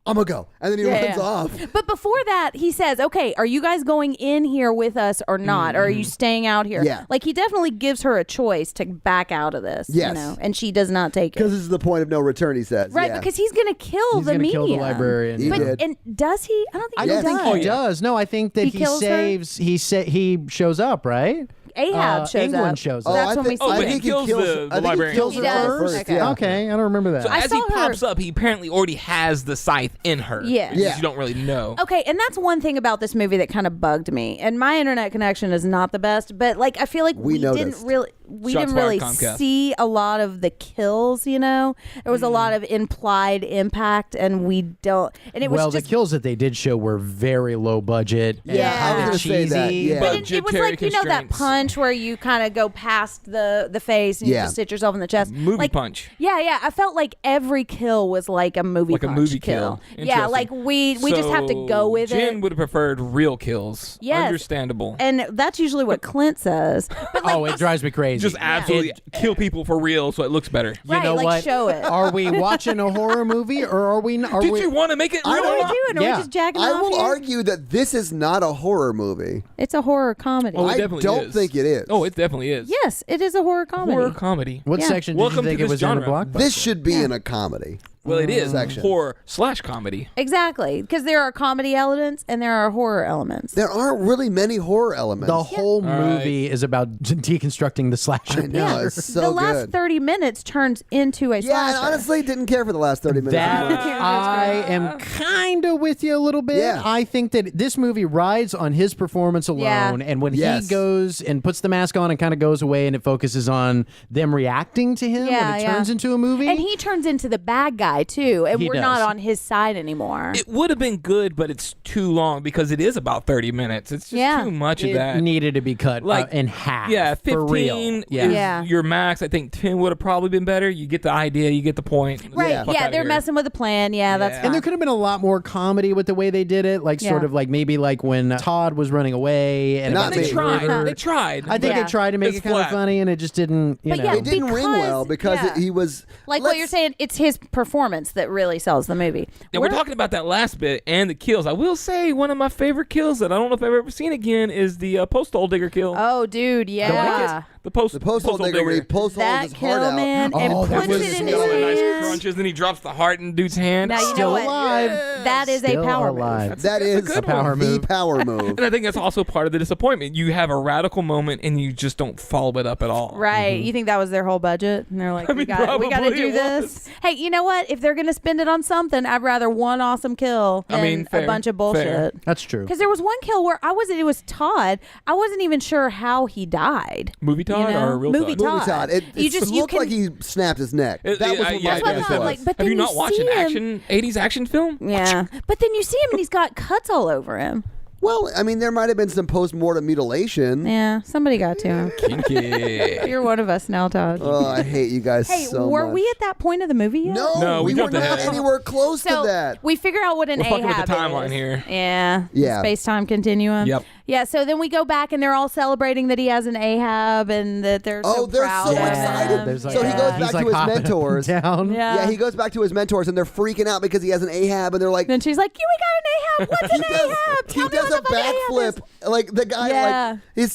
I'm gonna go, and then he runs off. But before that, he says, "Okay, are you guys going in here with us or not? Or are you staying out here?" Yeah. Like he definitely gives her a choice to back out of this. Yes. You know, and she does not take Because it. this is the point of no return, he says. Right, yeah. because he's gonna kill He's the gonna medium. kill the librarian. He But did. and does he? I don't think I he don't does. think he does. No, I think that He he kills her? saves. He shows up, right? Ahab shows England up. shows Oh, up. That's I when we think, see but I him. he think kills the I think he librarian. kills He her does? first. Okay. Yeah. Okay, I don't remember that. So I as saw he her- pops up, he apparently already has the scythe in her. Yeah. It's just Yeah. You don't really know. Okay, and that's one thing about this movie that kind of bugged me. And my internet connection is not the best, but like I feel like We didn't noticed. really Shots fired, Comcast. see a lot of the kills, you know? There was a lot of implied impact and we don't and it was Well, just the kills that they did show were very low budget. and Yeah. kind I was of gonna say cheesy. that, yeah. but it was like, you know, that constraints. punch where you kind of go past the face and you Yeah. just hit yourself in the chest. Movie like, punch. Yeah. I felt like every kill was like a movie Like a punch movie kill. Yeah, Interesting. like we just have to go with Jen it. would have preferred real kills. Yes. Understandable. And that's usually what Clint says. But like, Oh, it drives me crazy. Just absolutely kill people for real so it looks better. You right, know like what? show it. Are we watching a horror movie or are we? Are Did we? you want to make it I real? What are don't- we doing? Are Yeah. we just jacking I off will here? argue that this is not a horror movie. It's a horror comedy. Oh, it I definitely don't is. think it is. Oh, it definitely is. Yes, it is a horror comedy. Horror comedy. What Yeah. section did Welcome you think to it this was in a genre. blockbuster? This should be in a comedy. Well, it is Section. horror/comedy. Exactly, because there are comedy elements and there are horror elements. There aren't really many horror elements. The whole All right. movie is about deconstructing the slasher. I know, genre. it's so the last good. 30 minutes turns into a Yeah, and slasher. honestly, didn't care for the last 30 minutes. That I am kind of with you a little bit. Yeah. I think that this movie rides on his performance alone, Yeah. and when Yes. he goes and puts the mask on and kind of goes away, and it focuses on them reacting to him Yeah, when it yeah. turns into a movie. And he turns into the bad guy too, and He we're does. not on his side anymore. It would have been good, but it's too long because it is about 30 minutes. It's just Yeah. too much it of that. needed to be cut Like, in half. Yeah, 15 for real. Yeah. is Yeah. your max. I think 10 would have probably been better. You get the idea, you get the point. right? Yeah. Yeah, Fuck outta they're here. messing with the plan. Yeah, that's Yeah. fine. And there could have been a lot more comedy with the way they did it, like sort Yeah. of like maybe like when Todd was running away and Not about They me. the tried. murder. They tried. I think Yeah. they tried to make It's it kind of flat. funny, and it just didn't. You But know. yeah, It didn't ring well because yeah. he was like what you're saying, it's his performance that really sells the movie. And we're talking about that last bit and the kills. I will say one of my favorite kills that I don't know if I've ever seen again is the posthole digger kill. Oh, dude, yeah. The the posthole digger where he post holes That his heart kill, out. man, and Oh, that puts was it in He's got all the nice his hand. crunches, and he drops the heart in dude's hand. Now you know Still what? alive. That is Still a power alive. move. That is good power the move. power move. And I think that's also part of the disappointment. You have a radical moment and you just don't follow it up at all. Right. You think that was their whole budget? And they're like, I we mean, got to probably do it this. Hey, you know what? if they're gonna spend it on something, I'd rather one awesome kill than a bunch of bullshit. Fair. That's true. Because there was one kill where it was Todd. I wasn't even sure how he died. Movie Todd or real Movie Todd? Movie Todd. It looked like he snapped his neck. That was what my That's what I guess thought, was. like, but Have then you not watched see an 80s action film? Yeah, but then you see him and he's got cuts all over him. Well, I mean, there might have been some post-mortem mutilation. Yeah, somebody got to him. Kinky. You're one of us now, Todd. Oh, I hate you guys Hey, so were much. we at that point of the movie yet? No, we were jumped not ahead. anywhere close So to that. we figure out what an We're fucking with Ahab the timeline is. here. Yeah. Space-time continuum. Yep. Yeah, so then we go back and they're all celebrating that he has an Ahab and that they're so they're proud so of excited. him. There's like, So he goes he's back like to his hopping up and mentors. down. Yeah. He goes back to his mentors, and they're freaking out because he has an Ahab, and they're like, Then she's like, we got an Ahab. What's an Ahab? Tell he me does what a the fuck Ahab is." backflip. Like the guy, Yeah. he's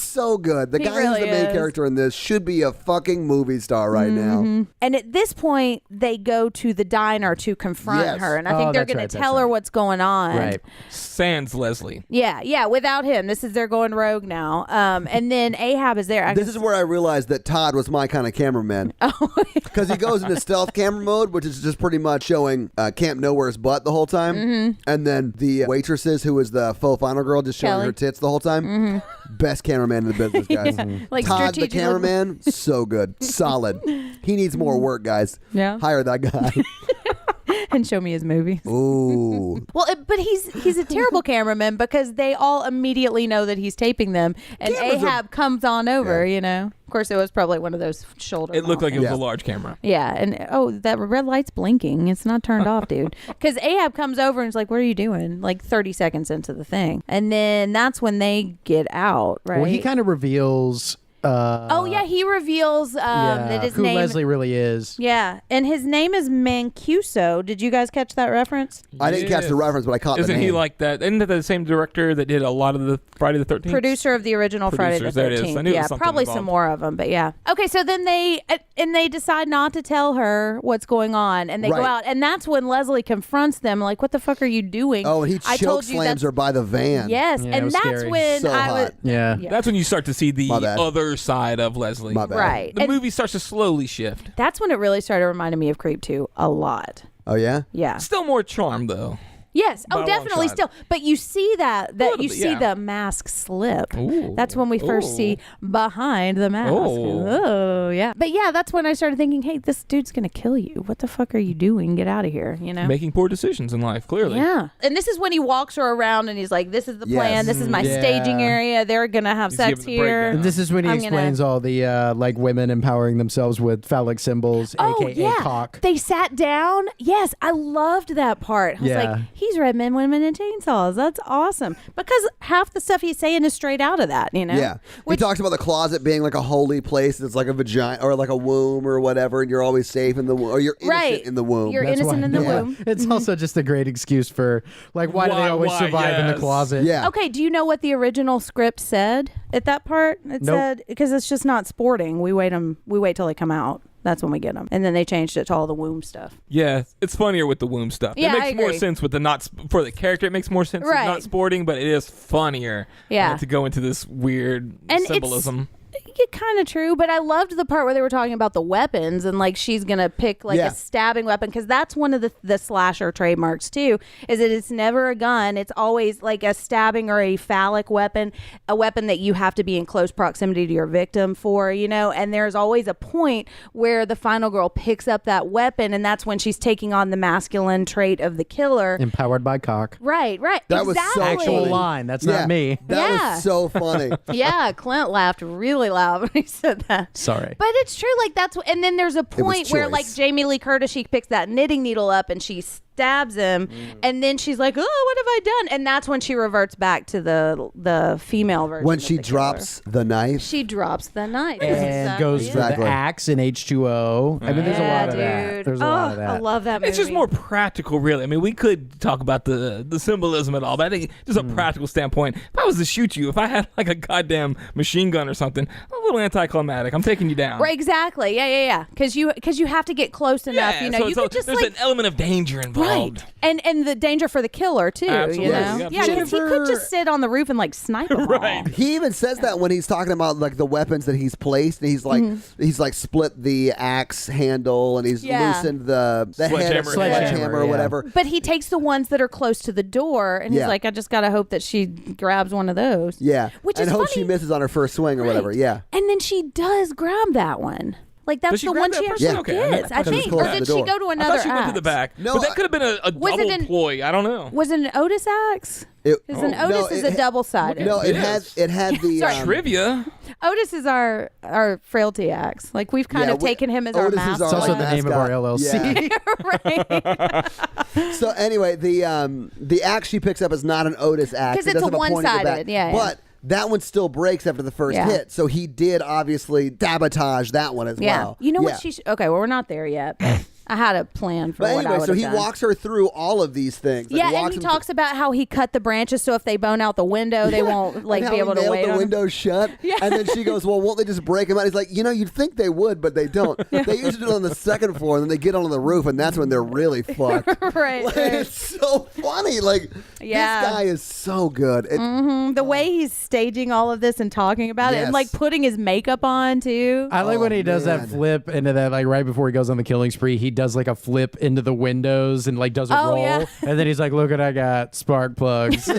so good. The He guy really who's the main is. character in this should be a fucking movie star right now. And at this point, they go to the diner to confront Yes. her. And I think they're that's going right, to that's tell her right. what's going on. Right. Sans Leslie. Yeah, without him. This is they're going rogue now. And then Ahab is there. This is where I realized that Todd was my kind of cameraman. Because he goes into stealth camera mode, which is just pretty much showing Camp Nowhere's butt the whole time. And then the waitresses, who was the faux final girl, just showing Kelly. her tits the whole time. Best cameraman in the business, guys. Like Todd, the strategically- cameraman, so good. Solid. He needs more work, guys. Yeah. Hire that guy. and show me his movies. Ooh. Well, but he's a terrible cameraman because they all immediately know that he's taping them, and Cameras are- Ahab comes on over. Yeah. You know, of course, it was probably one of those shoulder. It looked like it was Yeah. a large camera. Yeah, and that red light's blinking. It's not turned off, dude. Because Ahab comes over and is like, "What are you doing?" Like 30 seconds into the thing, and then that's when they get out, right? Well, he kind of reveals. he reveals that his who name. Leslie really is. Yeah, and his name is Mancuso. Did you guys catch that reference? I didn't catch the reference, but I caught the Isn't name. he like that? Isn't that the same director that did a lot of the Friday the 13th? Producer of the original Friday the Producers, there it is. 13th. I knew it was Yeah, something probably involved. some more of them, but yeah. Okay, so then they decide not to tell her what's going on, and they go Right. out, and that's when Leslie confronts them, like, "What the fuck are you doing?" Oh, and he I choke told you slams that's- her by the van. Yes, Yeah, it and was that's scary. when So I hot. would. Yeah. That's when you start to see the My bad. other side of Leslie. My bad. Right. The And movie starts to slowly shift. that's when it really started reminding me of Creep 2 a lot. Oh, yeah? Yeah. Still more charm though. Yes. By a Oh, long definitely shot. still. But you see that little you bit, see yeah. the mask slip. Ooh. That's when we first Ooh. see behind the mask. Oh. Oh, yeah. But yeah, that's when I started thinking, hey, this dude's going to kill you. What the fuck are you doing? Get out of here, you know? Making poor decisions in life, clearly. Yeah. And this is when he walks her around and he's like, this is the Yes. plan. This is my Yeah. staging area. They're going to have He's sex giving the here. breakdown. This is when he I'm gonna- explains all the like women empowering themselves with phallic symbols, Oh, aka yeah. cock. They sat down. Yes, I loved that part. I was Yeah. like, he's read Men, Women, and Chainsaws. That's awesome. Because half the stuff he's saying is straight out of that, you know? Yeah. Which, he talks about the closet being like a holy place that's like a vagina or like a womb or whatever, and you're always safe in the womb, or you're innocent Right. in the womb. You're That's innocent why- in the yeah. womb. It's also just a great excuse for like why do they always Why, survive in the yes. closet? Yeah. Okay, do you know what the original script said at that part? It Nope. said, because it's just not sporting. We wait till they come out. That's when we get them. And then they changed it to all the womb stuff. Yeah, it's funnier with the womb stuff. Yeah, it makes I more agree. sense with the for the character. It makes more sense with Right. not sporting, but it is funnier. Yeah. To go into this weird And symbolism. It's kind of true, but I loved the part where they were talking about the weapons and like she's gonna pick like Yeah. a stabbing weapon because that's one of the slasher trademarks too. Is that it's never a gun; it's always like a stabbing or a phallic weapon, a weapon that you have to be in close proximity to your victim for, you know. And there's always a point where the final girl picks up that weapon, and that's when she's taking on the masculine trait of the killer. Empowered by cock. Right. That was so exactly. Actual funny. line. That's Yeah. not me. That Yeah. was so funny. Yeah, Clint laughed really loud when he said that. Sorry. But it's true, like that's and then there's a point where like choice. Jamie Lee Curtis, she picks that knitting needle up and she stabs him, and then she's like, "Oh, what have I done?" And that's when she reverts back to the female version. When of she the drops the knife. killer. She drops the knife. That's And exactly goes it. for Exactly. the axe in H2O. I mean, there's a Yeah, lot of dude. that. There's a oh, lot of that. I love that movie. It's just more practical, really. I mean, we could talk about the symbolism and all, but I think just a practical standpoint. If I was to shoot you, if I had like a goddamn machine gun or something, a little anticlimactic. I'm taking you down. Right, exactly. Yeah. Because you have to get close enough. Yeah, You know, so, you so could just there's like an element of danger involved. involved. Right. And the danger for the killer too. Absolutely. You know? Yeah, Yeah, because he could just sit on the roof and like snipe them Right. all. He even says that when he's talking about like the weapons that he's placed, and he's like split the axe handle, and he's loosened the head of sledgehammer or whatever. But he takes the ones that are close to the door, and he's like, I just gotta hope that she grabs one of those. Yeah, which and is hope funny. she misses on her first swing or whatever. Yeah, and then she does grab that one. Like that's the one she actually gets. I think, or did she go to another? I thought she went to the back. No, but that could have been a double ploy. I don't know. Was it an Otis axe? Because an Otis is a double-sided. No, it had the trivia. Otis is our frailty axe. Like we've kind of taken him as our mascot. It's also the name of our LLC. Right. So anyway, the axe she picks up is not an Otis axe. Because it's a one-sided. Yeah. But that one still breaks after the first hit, so he did obviously sabotage that one as well. You know what she... Okay, well, we're not there yet. I had a plan for but what I anyway, would so have he done. walks her through all of these things. Yeah, and he talks about how he cut the branches so if they bone out the window, they won't be able to wait the on window shut. And then she goes, well, won't they just break them out? He's like, you'd think they would, but they don't. They usually do it on the second floor, and then they get on the roof, and that's when they're really fucked. Right. It's so funny. Like, this guy is so good. The way he's staging all of this and talking about it and like putting his makeup on too. I like when he does that flip into that, like right before he goes on the killing spree, he does like a flip into the windows and like does a roll. Yeah. And then he's like, look what I got, spark plugs. Like,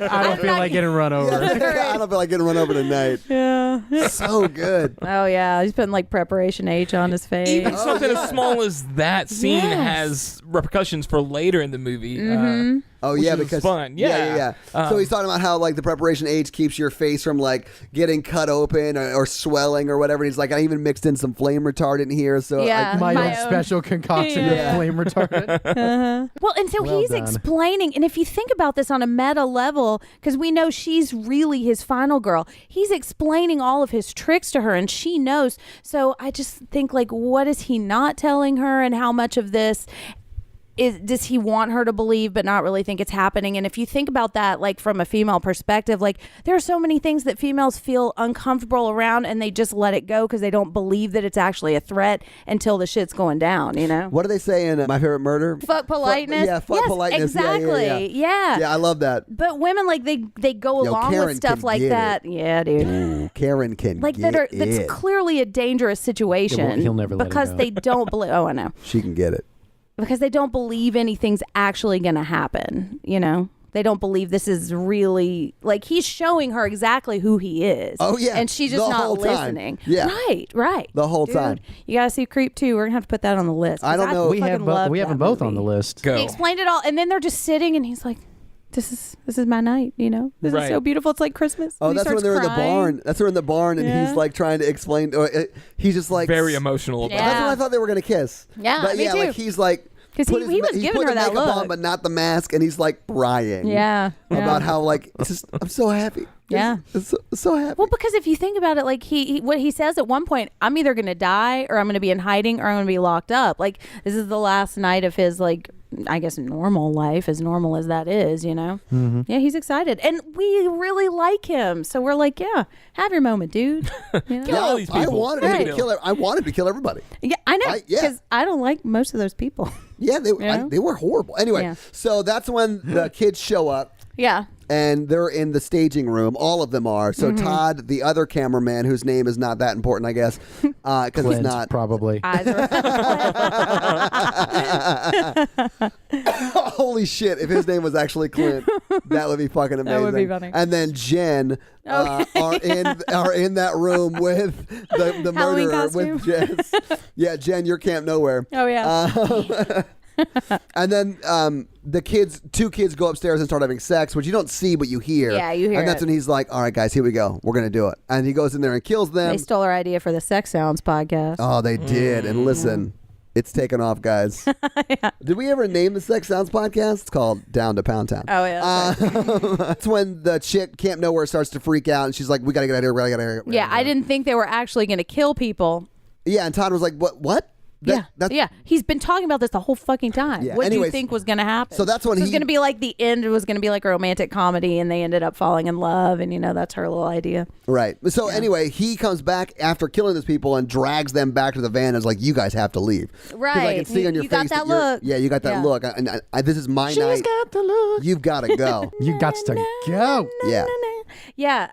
I don't feel like getting run over. I don't feel like getting run over tonight. Yeah. So good. Oh yeah, he's putting like preparation H on his face. Even something as small as that scene has repercussions for later in the movie. Oh which yeah, is because fun. Yeah. So he's talking about how like the preparation H keeps your face from like getting cut open or swelling or whatever. And he's like, I even mixed in some flame retardant here. So my own special concoction of flame retardant. Well, and so he's explaining, and if you think about this on a meta level, because we know she's really his final girl, he's explaining all of his tricks to her, and she knows. So I just think like, what is he not telling her, and how much of this does he want her to believe but not really think it's happening? And if you think about that, like from a female perspective, like there are so many things that females feel uncomfortable around and they just let it go because they don't believe that it's actually a threat until the shit's going down, you know? What do they say in My Favorite Murder? Fuck politeness. Fuck politeness. Exactly. Yeah, I love that. But women, like they go along Karen with stuff like that. Yeah, dude. Ooh, Karen can like get that's clearly a dangerous situation. He'll never let it because go. they don't believe. Oh, I know. She can get it. Because they don't believe anything's actually going to happen, you know? They don't believe this is really, like, he's showing her exactly who he is. Oh, yeah. And she's just The not whole time. listening. Yeah. Right. The whole Dude, time. You got to see Creep 2. We're going to have to put that on the list. I don't know. We have them both on the list. Go. He explained it all, and then they're just sitting, and he's like, this is my night, you know? This is so beautiful. It's like Christmas. Oh, And he that's when starts they're in the crying. barn. That's when they're in the barn, and he's like trying to explain. He's just like Very emotional about That's Yeah. when I thought they were going to kiss. Yeah, but me yeah, too. like he's like. Because he was giving put her the that makeup look. on, but not the mask, and he's like crying. Yeah. About how like it's just, I'm so happy. Yeah. It's so happy. Well, because if you think about it, like what he says at one point, I'm either going to die or I'm going to be in hiding or I'm going to be locked up. Like this is the last night of his, like, I guess normal life, as normal as that is, you know? Mm-hmm. Yeah, he's excited. And we really like him. So we're like, yeah, have your moment, dude. You know? Kill all these people. I wanted him to kill. I wanted to kill everybody. Yeah, I know. Because I don't like most of those people. Yeah, they were horrible. Anyway, so that's when the kids show up. Yeah. And they're in the staging room. All of them are. So Todd, the other cameraman, whose name is not that important, I guess, because it's not. Probably. Holy shit! If his name was actually Clint, that would be fucking amazing. That would be funny. And then Jenn are in that room with the Halloween murderer costume. with Jess. Yeah, Jenn, you're Camp Nowhere. Oh, yeah. And then two kids go upstairs and start having sex, which you don't see, but you hear. Yeah, you hear And that's it. when he's like, all right, guys, here we go. We're going to do it. And he goes in there and kills them. They stole our idea for the Sex Sounds podcast. Oh, they did. And listen, it's taken off, guys. Did we ever name the Sex Sounds podcast? It's called Down to Pound Town. Oh, yeah. That's when the chick, Camp Nowhere, starts to freak out. And she's like, we got to get out of here. We got to get out of here. Yeah, I didn't think they were actually going to kill people. Yeah, and Todd was like, what? Yeah. He's been talking about this the whole fucking time. Yeah. What do you Anyways, think was going to happen? so that's when it was he- going to be like the end. It was going to be like a romantic comedy, and they ended up falling in love, and that's her little idea. Right. So anyway, he comes back after killing those people and drags them back to the van and is like, you guys have to leave. 'Cause Right. I can see on your You face got that you're- look. Yeah, you got that Yeah. look. And this is my She's night. got the look. You've got to go. You got to go. Yeah. Yeah.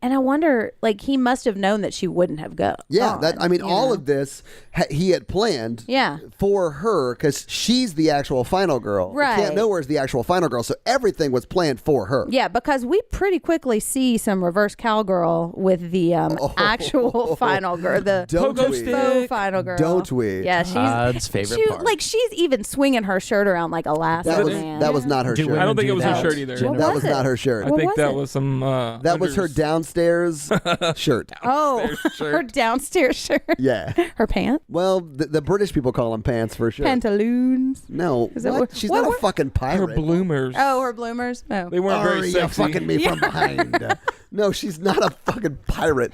And I wonder, like, he must have known that she wouldn't have gone. Yeah, all know? of this he had planned Yeah. for her because she's the actual final girl. Right. Can't Nowhere's the actual final girl, so everything was planned for her. Yeah, because we pretty quickly see some reverse cowgirl with the actual final girl, the Don't Pogo we? stick. faux final girl. Don't we? Yeah, she's Todd's favorite part. Like, she's even swinging her shirt around like a last That man. was not her Do shirt. women I don't think do it was her that? shirt either. Jennifer? That What was was not it? her shirt. I What think was that it? was some. That was her unders. downstairs shirt. Oh, shirt. her downstairs shirt. Yeah. Her pants. Well, the British people call them pants for sure. Pantaloons. No, Is that what? what- She's what not were- a fucking Her pirate. bloomers. Oh, her bloomers. Oh. They weren't Are very you sexy. fucking me from behind? No, she's not a fucking pirate.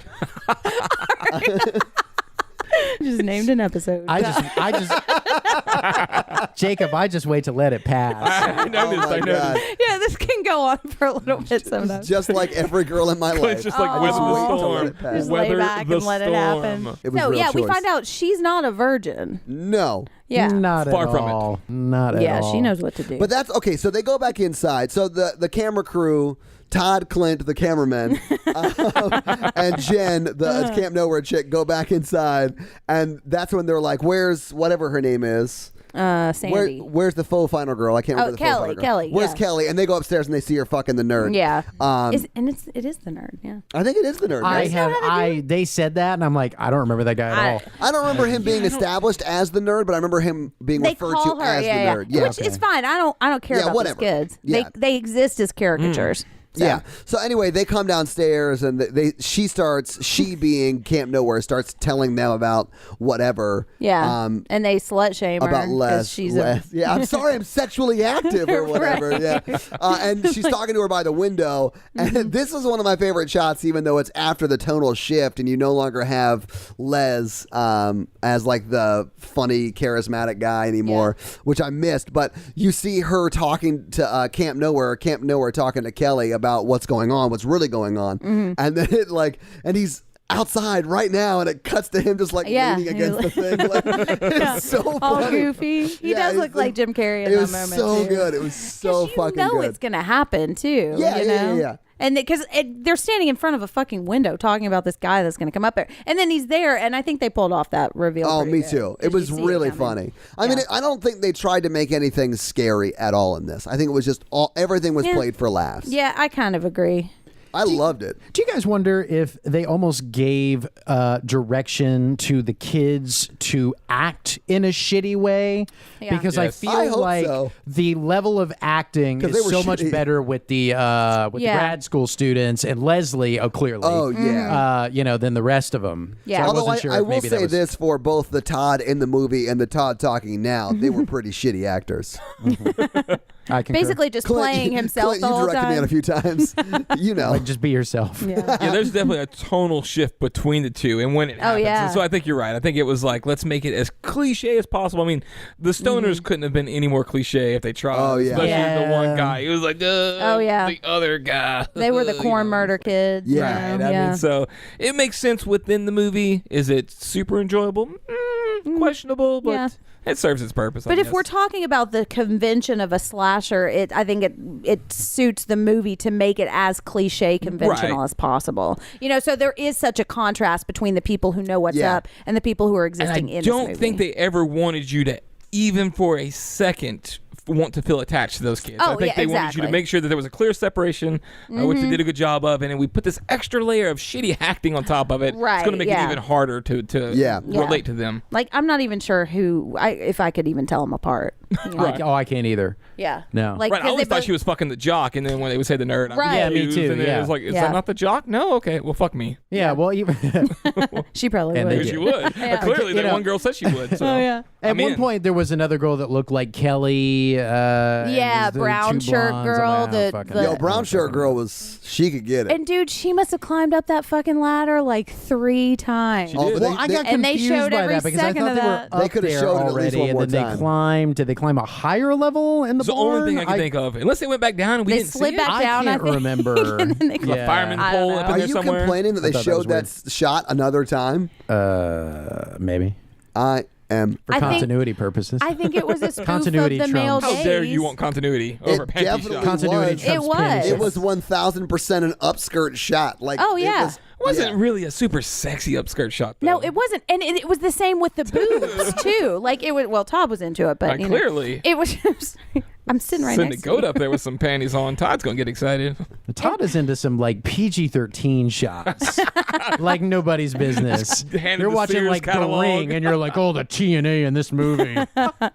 Just named an episode. I just, Jacob, I just wait to let it pass. I noticed. Oh my I God. noticed. yeah, this can go on for a little bit sometimes. Just like every girl in my Clint's life. just like Oh. weather Just wait the till storm. it pass. Just lay Weather back the and let it happen. storm. It was So real yeah, we choice. find out she's not a virgin. No. Yeah. Not Far at from it. all. Not at Yeah, all. she knows what to do. But that's okay. So they go back inside. So the camera crew, Todd, Clint, the cameraman, and Jenn, the Camp Nowhere chick, go back inside, and that's when they're like, "Where's whatever her name is? Sandy. Where's the faux final girl? I can't remember the faux Kelly, final girl. Kelly, Where's yeah. Kelly?" And they go upstairs and they see her fucking the nerd. Yeah. Um, It is the nerd. Yeah. I think it is the nerd. right? They said that, and I'm like, I don't remember that guy at all. I don't remember him being established as the nerd, but I remember him being They referred call to her, as yeah, the nerd. Yeah. Which is fine. I don't care Yeah, about whatever. these kids. Yeah. They exist as caricatures. So. Yeah. So anyway, they come downstairs and she being Camp Nowhere starts telling them about whatever. Yeah. And they slut shame her About 'cause Les. she's Les. Yeah, I'm sorry, I'm sexually active or whatever. Right. Yeah. And she's talking to her by the window. And this is one of my favorite shots, even though it's after the tonal shift and you no longer have Les as like the funny, charismatic guy anymore, which I missed. But you see her talking to Camp Nowhere talking to Kelly about what's going on, what's really going on. And then and he's outside right now, and it cuts to him just like leaning against the thing. Like, it's so funny. all goofy. He Yeah, does look like Jim Carrey in It that was moment. so too. good. It was so 'Cause fucking you know good. it's gonna happen too. Yeah, you know? yeah. And because they're standing in front of a fucking window talking about this guy that's going to come up there, and then he's there, and I think they pulled off that reveal. Oh, pretty me good, too. 'cause It was you see really coming. funny. I mean, I don't think they tried to make anything scary at all in this. I think it was just everything was played for laughs. Yeah, I kind of agree. I loved it. Do you guys wonder if they almost gave direction to the kids to act in a shitty way? Yeah. Because I Yes. feel I hope like so. the level of acting 'Cause they is were so much shitty. better with the grad school students and Leslie. Oh, clearly. Oh yeah. Than the rest of them. Yeah. So I Although wasn't sure I if will maybe that say was- this for both the Todd in the movie and the Todd talking now, they were pretty shitty actors. I concur. Basically, just playing himself Clint, the whole you directed time. me on a few times. You know. like just be yourself. Yeah. Yeah, there's definitely a tonal shift between the two, and when it happens. yeah. And so I think you're right. I think it was like, let's make it as cliche as possible. I mean, the Stoners couldn't have been any more cliche if they tried. Oh, yeah. Especially the Yeah. one guy. He was like, Oh, yeah. the other guy. They were the You corn know. murder kids. Yeah. you know? Right. I yeah. mean, so it makes sense within the movie. Is it super enjoyable? Questionable, but Yeah. it serves its purpose. I But if guess. we're talking about the convention of a slasher, I think it suits the movie to make it as cliche conventional Right. as possible. You know, so there is such a contrast between the people who know what's Yeah. up and the people who are and existing I in don't this movie. think they ever wanted you to, even for a second, want to feel attached to those kids. Oh, I think yeah, they wanted you exactly. to make sure that there was a clear separation, which they did a good job of, and then we put this extra layer of shitty acting on top of it. It's Right, going to make yeah. it even harder to Yeah. relate to them. Like, I'm not even sure if I could even tell them apart. You know? Right. I can't either. Yeah. No. Like, Right, I 'cause always they thought both- she was fucking the jock, and then when they would say the nerd, I'm Right. Yeah, me confused, too, And then yeah. it was like, is Yeah. that not the jock? No, okay, well, fuck me. Yeah, well, even She probably And would. they She did. would. Yeah. Clearly, You that know- one girl said she would. So. Oh, yeah. at I'm one in. point there was another girl that looked like Kelly and the brown two shirt blondes. girl, I'm like, the- oh, fuck the- it. Yo, brown shirt girl she could get it. And dude, she must have climbed up that fucking ladder like 3 times. Oh, but Well, I got And they confused showed by every that because I second thought of they were that. up They could have there showed it at least already, one and more then time. did they climb a higher level in the It's the barn? only thing I can think of. Unless they went back down and we They didn't slid see back it. I down, I can't think. remember. And then they The fireman I don't pole know. up in Are there you somewhere. complaining that they thought that showed was that shot another time? Maybe I am. for I think- continuity purposes. I think it was a spoof Continuity of the male trumps. How dare gaze. you want continuity over It panty definitely shots? Continuity was. trumps It was. panty It shots. was 1000% an upskirt shot. Like, Oh, it yeah. was- Wasn't yeah. really a super sexy upskirt shot, though. No, it wasn't, and it was the same with the boobs too. Like it was. Well, Todd was into it, but you know, clearly. it was. I'm sitting right Send a next to goat you. up there with some panties on. Todd's gonna get excited. Todd is into some like PG-13 shots, like nobody's business. handed You're the watching Sears like catalog. The Ring, and you're like, "Oh, the TNA in this movie,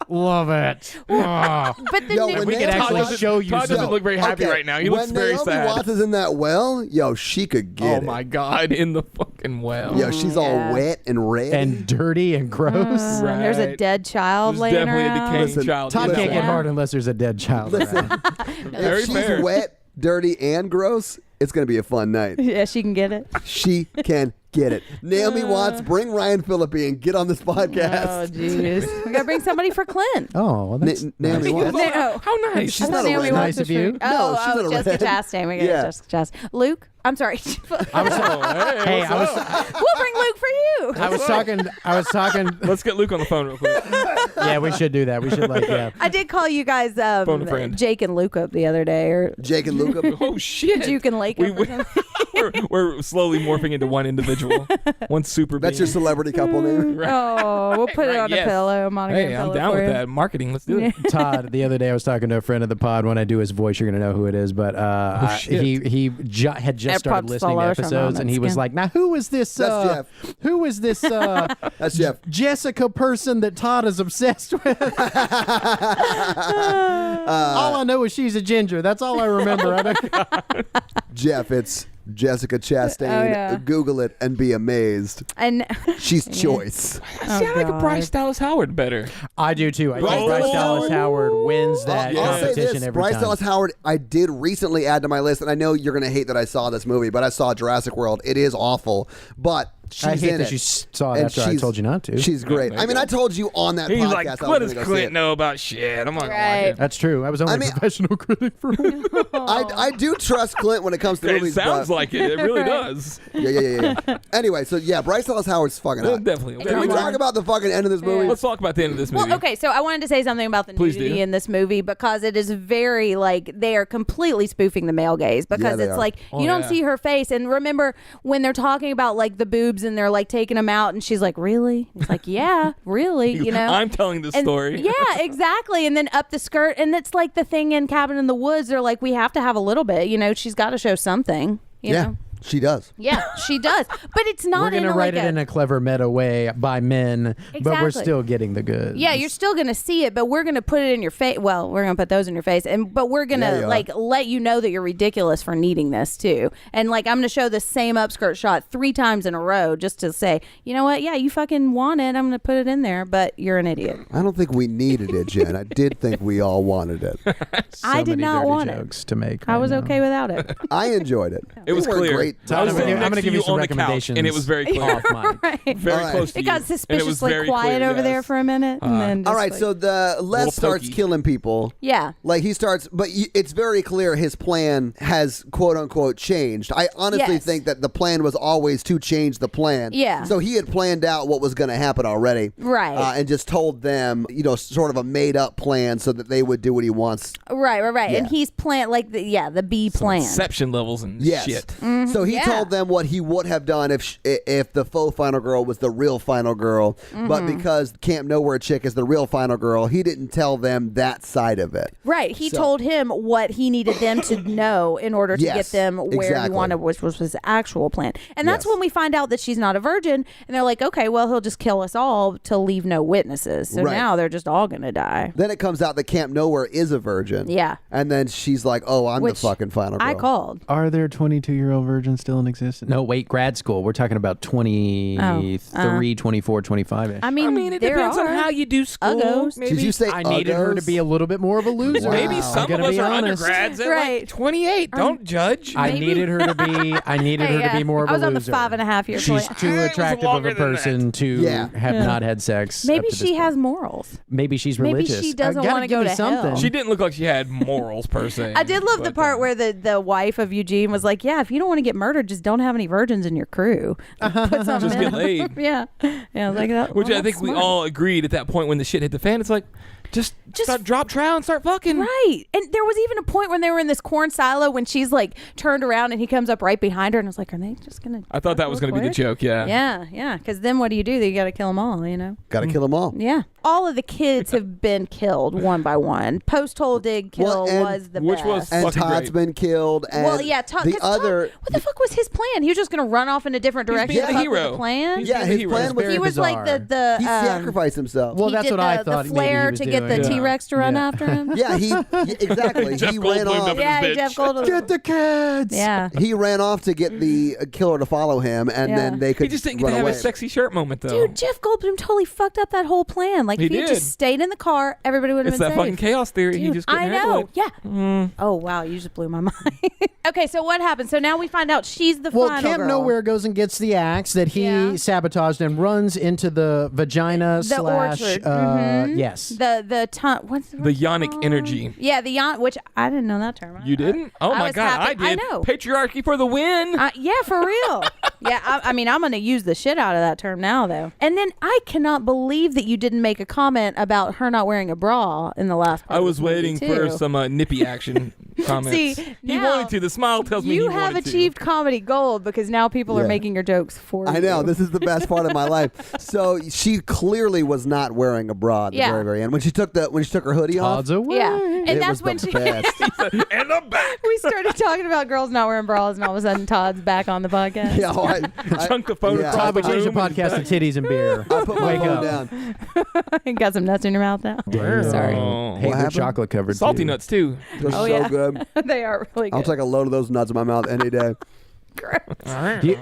love it." Oh. But the Yo, new- when we could Naomi actually Watts- show you Todd some. doesn't look very happy right now. He looks when very Naomi sad. Watts is in that well, yo, she could get Oh it. my God! In the fucking well. Yo, she's all Yeah. wet and red. and dirty and gross. There's a Right. dead child There's laying definitely around. a decaying Listen, child. Todd in can't that get well. hard unless there's a dead child around. Very if she's fair. wet, dirty, and gross, it's gonna be a fun night. Yeah, she can get it. She can get it. Naomi Watts, bring Ryan Phillippe and get on this Oh, podcast. jeez. We gotta bring somebody for Clint. Oh, well, that's Naomi Watts. No. How nice. She's I not thought a Naomi redhead. Watts Nice was of you. for- No, she's not a Jessica redhead. Chastain. We got Yeah. Jessica Chastain. Luke. I'm sorry. I was, hey, what's I was, We'll bring Luke for you. I was talking. Let's get Luke on the phone real quick. Yeah, we should do that. We should I did call you guys Phone a friend. Jake and Luke up the other day, or Jake and Luca. Oh shit! Duke and Lake. We- we're slowly morphing into one individual, one super. That's your being. celebrity couple name. Oh, we'll put it Right, on yes. a pillow. Monogram Hey, I'm pillow down for with you. that. Marketing. Let's do it. Todd, the other day I was talking to a friend of the pod. When I do his voice, you're gonna know who it is. But shit. he had just That started pops listening to all over episodes, on and that he was skin. like, "Now who is this? That's Jeff. Who is this That's Jeff. Jessica person that Todd is obsessed with?" All I know is she's a ginger. That's all I remember. I don't- Jeff, it's Jessica Chastain. Oh, yeah. Google it and be amazed. And She's choice. See, I like a God. Bryce Dallas Howard better. I do too. I think Bryce Bryce Dallas Dallas Howard wins that I'll say competition this: every Bryce time. Dallas Howard, I did recently add to my list, and I know you're going to hate that I saw this movie, but I saw Jurassic World. It is awful, but she's I hate in that it. you saw it And after I she's- told you not to. She's great. there I you mean, go. I told you on that He's podcast. like, I was what gonna does go see Clint it. know about shit? I'm not gonna Right. watch it. That's true. I was only I mean- a professional critic for I do trust Clint when it comes to It movies. sounds but- like it. It really does. Yeah. Anyway, so yeah, Bryce Dallas Howard's fucking hot. Definitely. Can we Come talk on. about the fucking end of this movie? Let's talk about the end of this movie. well, okay, so I wanted to say something about the Please nudity do. in this movie because it is very like they are completely spoofing the male gaze because they it's are. like Oh, you don't yeah. see her face. And remember when they're talking about like the boobs and they're like taking them out and she's like, really? It's like, yeah, really, you know. I'm telling this And- story. Yeah, exactly. And then up the skirt, and it's like the thing in Cabin in the Woods. They're like, we have to have a little bit. You know, she's got to show something. You yeah, know? she does. Yeah, she does. But it's not. We're in gonna a, write like it in a clever meta way by men, but we're Exactly. still getting the goods. Yeah, you're still gonna see it, but we're gonna put it in your face. Well, we're gonna put those in your face, but we're Yeah, gonna you are. like let you know that you're ridiculous for needing this too. And like I'm gonna show the same upskirt shot 3 times in a row just to say, you know what? Yeah, you fucking want it. I'm gonna put it in there, but you're an idiot. I don't think we needed it, Jen. I did think we all wanted it. So I did many not dirty want it. jokes to make. I right was now. okay without it. I enjoyed it. It was They were clear. great. I was I'm sitting gonna next give to you some on the couch, recommendations and it was very clear. off mic. Very All right. close to It you. got And it was suspiciously very quiet clear, over there yes. for a minute, and then All just, right, like- so the Les Little starts pokey. killing people. yeah. Like he starts, but it's very clear his plan has quote unquote changed. I honestly Yes. think that the plan was always to change the plan. Yeah. So he had planned out what was going to happen already. Right. And just told them, sort of a made up plan so that they would do what he wants. Right. Yeah. And he's like the B plan. Inception levels and Yes. shit. So he yeah. told them what he would have done if the faux final girl was the real final girl. But because Camp Nowhere chick is the real final girl, he didn't tell them that side of it. Right. He So- told him what he needed them to know in order to Yes, get them where exactly. he wanted, which was his actual plan. And that's Yes. when we find out that she's not a virgin. And they're like, okay, well, he'll just kill us all to leave no witnesses. So Right. now they're just all going to die. Then it comes out that Camp Nowhere is a virgin. Yeah. And then she's like, oh, I'm Which the fucking final girl. I called. Are there 22-year-old virgins virgins still in existence? No, wait, grad school. We're talking about 23, 24, 25-ish. I mean, it depends on how you do school. Uggos. Maybe. Did you say I needed her to be a little bit more of a loser. Wow. Maybe some of us are honest. undergrads at Right. like 28. Don't judge. I needed her to be. I needed her to be more of a I was loser. on the 5.5 year She's point. too attractive of longer a than that. person to have not had sex. Maybe up to this she has point. morals. Maybe she's Maybe religious. she doesn't Gotta wanna give go me to something. hell. She didn't look like she had morals per se. I did love the part where the wife of Eugene was like, "Yeah, if you don't want to get murdered, just don't have any virgins in your crew. Put some Just in." get laid. Yeah, like that. Which well, I think that's we smart. all agreed at that point when the shit hit the fan. It's like, just start, drop trowel and start fucking. Right. And there was even a point when they were in this corn silo when she's like turned around and he comes up right behind her and I was like, are they just going to... I thought that was going to be the joke, yeah. Yeah. Because then what do? You got to kill them all, Got to kill them all. Yeah. All of the kids have been killed one by one. Post-hole dig kill Well, and- was the which best. was And fucking Todd's great. been killed. And Well, yeah, Todd. the 'cause other. Todd, what the fuck was his plan? He was just going to run off in a different He's direction. being the fuck with hero. The plan. He's Yeah, being the his hero. plan was very He was like the he sacrificed himself. Well, he that's did what I the thought maybe he flare was to get the doing. T-Rex to run Yeah. after him. Yeah, exactly. Jeff he ran Goldblum off. up in Yeah, his bitch. Jeff Goldblum. Get the kids. Yeah. He ran off to get the killer to follow him, and Yeah. then they could He just didn't get run to have away. a sexy shirt moment, though. Dude, Jeff Goldblum totally fucked up that whole plan. Like, He if he had did. just stayed in the car, everybody would have It's been that safe. fucking chaos theory. He Dude, just couldn't I handle know. it. Yeah. Oh, wow. You just blew my mind. Okay, so what happened? So now we find out she's the Well, final Camp girl. Nowhere goes and gets the axe that he Yeah. sabotaged and runs into the vagina The slash. orchard. Mhm. Yes. What's The what's it yonic called? energy. Yeah, the yon, which I didn't know that term. You didn't? Oh, I my was God. happy- I did. I know. Patriarchy for the win. Yeah, for real. Yeah, I mean, I'm going to use the shit out of that term now, though. And then I cannot believe that you didn't make a comment about her not wearing a bra in the last part I of was this movie, waiting too. for some nippy action comments. See, he now wanted to. The smile tells me You he have wanted achieved comedy gold because now people are Yeah. making your jokes for you. I know, this is the best part of my life. So she clearly was not wearing a bra at the Yeah. very, very end. When she took her hoodie Todd's off, away. Yeah, and it that's was when the she. best. to. And the back. We started talking about girls not wearing bras, and all of a sudden Todd's back on the podcast. Yeah, I Chunk the phone yeah. across Todd, we the changed the room and podcast to titties and beer. I put my Wake phone up. down. Got some nuts in your mouth now. Sorry. Oh. Hey, they're happened? chocolate covered. Salty too. nuts, too. They're Oh, so yeah. good. They are really good. I'll take a load of those nuts in my mouth any day.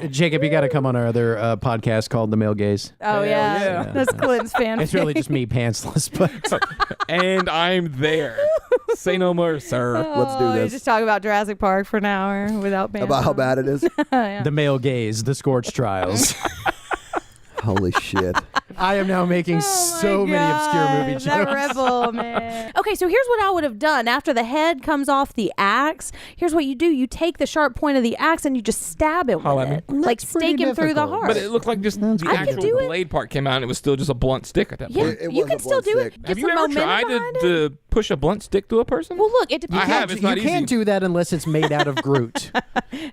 Jacob, you got to come on our other podcast called The Male Gaze. Oh yeah. yeah. That's Clint's fan. It's really just me pantsless, but And I'm there. Say no more, sir. Let's do You this. just talk about Jurassic Park for an hour without bands. About how bad it is. The Male Gaze, The Scorch Trials. Holy shit. I am now making so many obscure movie jokes. That rebel, man. Okay, so here's what I would have done. After the head comes off the axe, here's what you do. You take the sharp point of the axe and you just stab him Holla with at it. me. Like That's pretty stake him through the difficult. heart. But it looked like just the I could actual do it. blade part came out and it was still just a blunt stick at that yeah, point. It you was can a still blunt do it. stick. Get Have you some ever momentum tried behind it. to push a blunt stick to a person? Well, look, it depends. I have. It's You not easy. can't do that unless it's made out of Groot.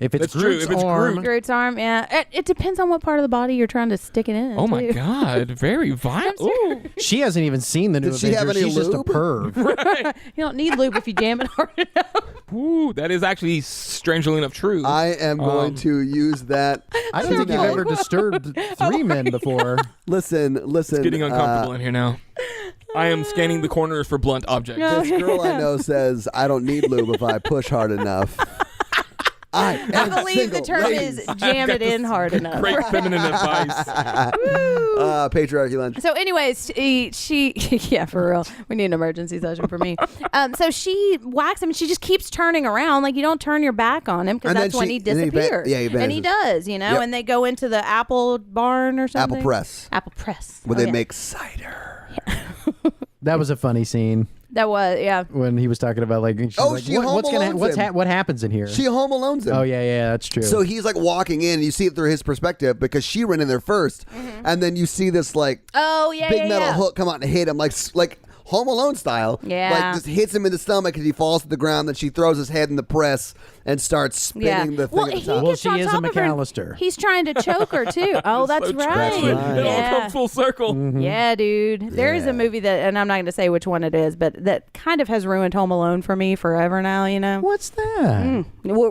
If it's That's true. Groot's If it's arm, Groot. Groot's arm, yeah. It depends on what part of the body you're trying to stick it in. Oh my too. God! Very violent. Ooh. she hasn't even seen the new Did she have Avengers. any She's just a lube? perv. You don't need lube if you jam it hard enough. Ooh, that is actually strangely enough true. I am going to use that. I don't think you've tonight. ever disturbed three men before. Listen. Getting uncomfortable in here now. I am scanning the corners for blunt objects. This girl I know says I don't need lube if I push hard enough. I I believe the term is jam it in hard enough. Great feminine advice. Patriarchy lunch. So, anyways, she yeah, for real. We need an emergency session for me. So she whacks him, and she just keeps turning around. Like, you don't turn your back on him because And then that's when he and then he disappears. he and he vanishes. does, you know. Yep. And they go into the apple barn or something. Apple press, Apple press. where Oh, they yeah. make cider. That was a funny scene That was, yeah. when he was talking about like, she's Oh, like, she what's Home Alones him. what happens in here? She home alones him. Oh yeah, that's true. So he's like walking in, and you see it through his perspective because she ran in there 1st, and then you see this like Oh, yeah, big yeah, metal yeah. hook come out and hit him like Home Alone style. Yeah. Like just hits him in the stomach and he falls to the ground. Then she throws his head in the press and starts spinning the thing well, at the he top. Well, gets she on is a top of her. McAllister. He's trying to choke her too. Oh, that's So right. true. right. It all Yeah. comes full circle. Yeah, dude. There is Yeah. a movie that, and I'm not going to say which one it is, but that kind of has ruined Home Alone for me forever now, you know? What's that?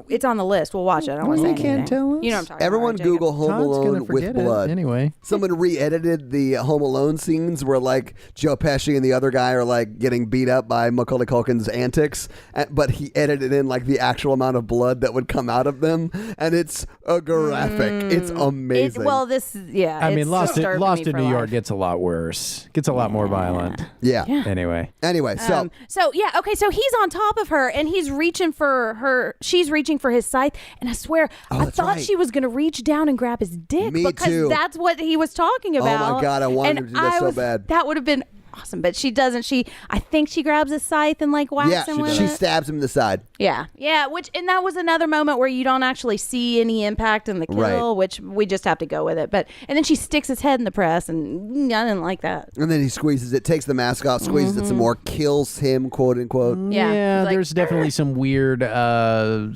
It's on the list. We'll watch it. I don't want to say You can't anything. tell us. You know what I'm talking Everyone about. right, Jacob? Google Home Todd's gonna Alone forget with blood. it anyway. Someone re-edited the Home Alone scenes where like Joe Pesci and the other guy are like getting beat up by Macaulay Culkin's antics, but he edited in like the actual amount of blood that would come out of them, and it's a graphic. It's amazing. I mean, Lost in New York gets a lot worse. Gets a lot more violent. Yeah. Anyway, so so he's on top of her and he's reaching for her. She's reaching for his scythe, and I swear I thought she was gonna reach down and grab his dick because that's what he was talking about. Oh my God, I wanted to do that so bad. That would have been awesome, but she doesn't. I think she grabs a scythe and like whacks him with it. She stabs him in the side. Yeah. And that was another moment where you don't actually see any impact in the kill, which we just have to go with it. And then she sticks his head in the press, and I didn't like that. And then he squeezes it, takes the mask off, squeezes it some more, kills him, quote unquote. Yeah. There's definitely some weird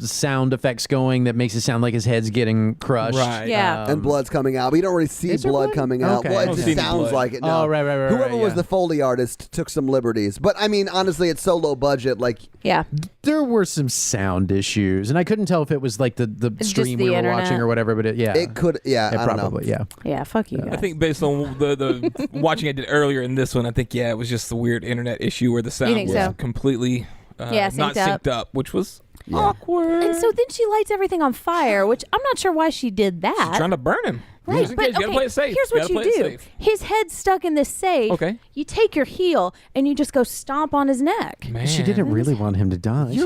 sound effects going that makes it sound like his head's getting crushed. Right. Yeah. And blood's coming out. But you don't really see blood coming out. Okay. Well, it just sounds like it. No. Oh, right. Whoever was yeah. the Foley artist took some liberties. But I mean, honestly, it's so low budget. Like, yeah. There were some sound issues, and I couldn't tell if it was like the stream we were watching or whatever. But it could. Yeah, I don't probably. know. Yeah. Fuck you guys. I think based on the watching I did earlier in this one, I think it was just the weird internet issue where the sound was completely not synced up, which was awkward. And so then she lights everything on fire, which I'm not sure why she did that. She's trying to burn him. Right, Just in but case. You gotta play it safe. Here's what you do. His head's stuck in this safe. Okay. You take your heel and you just go stomp on his neck. Man. She didn't really want him to die. She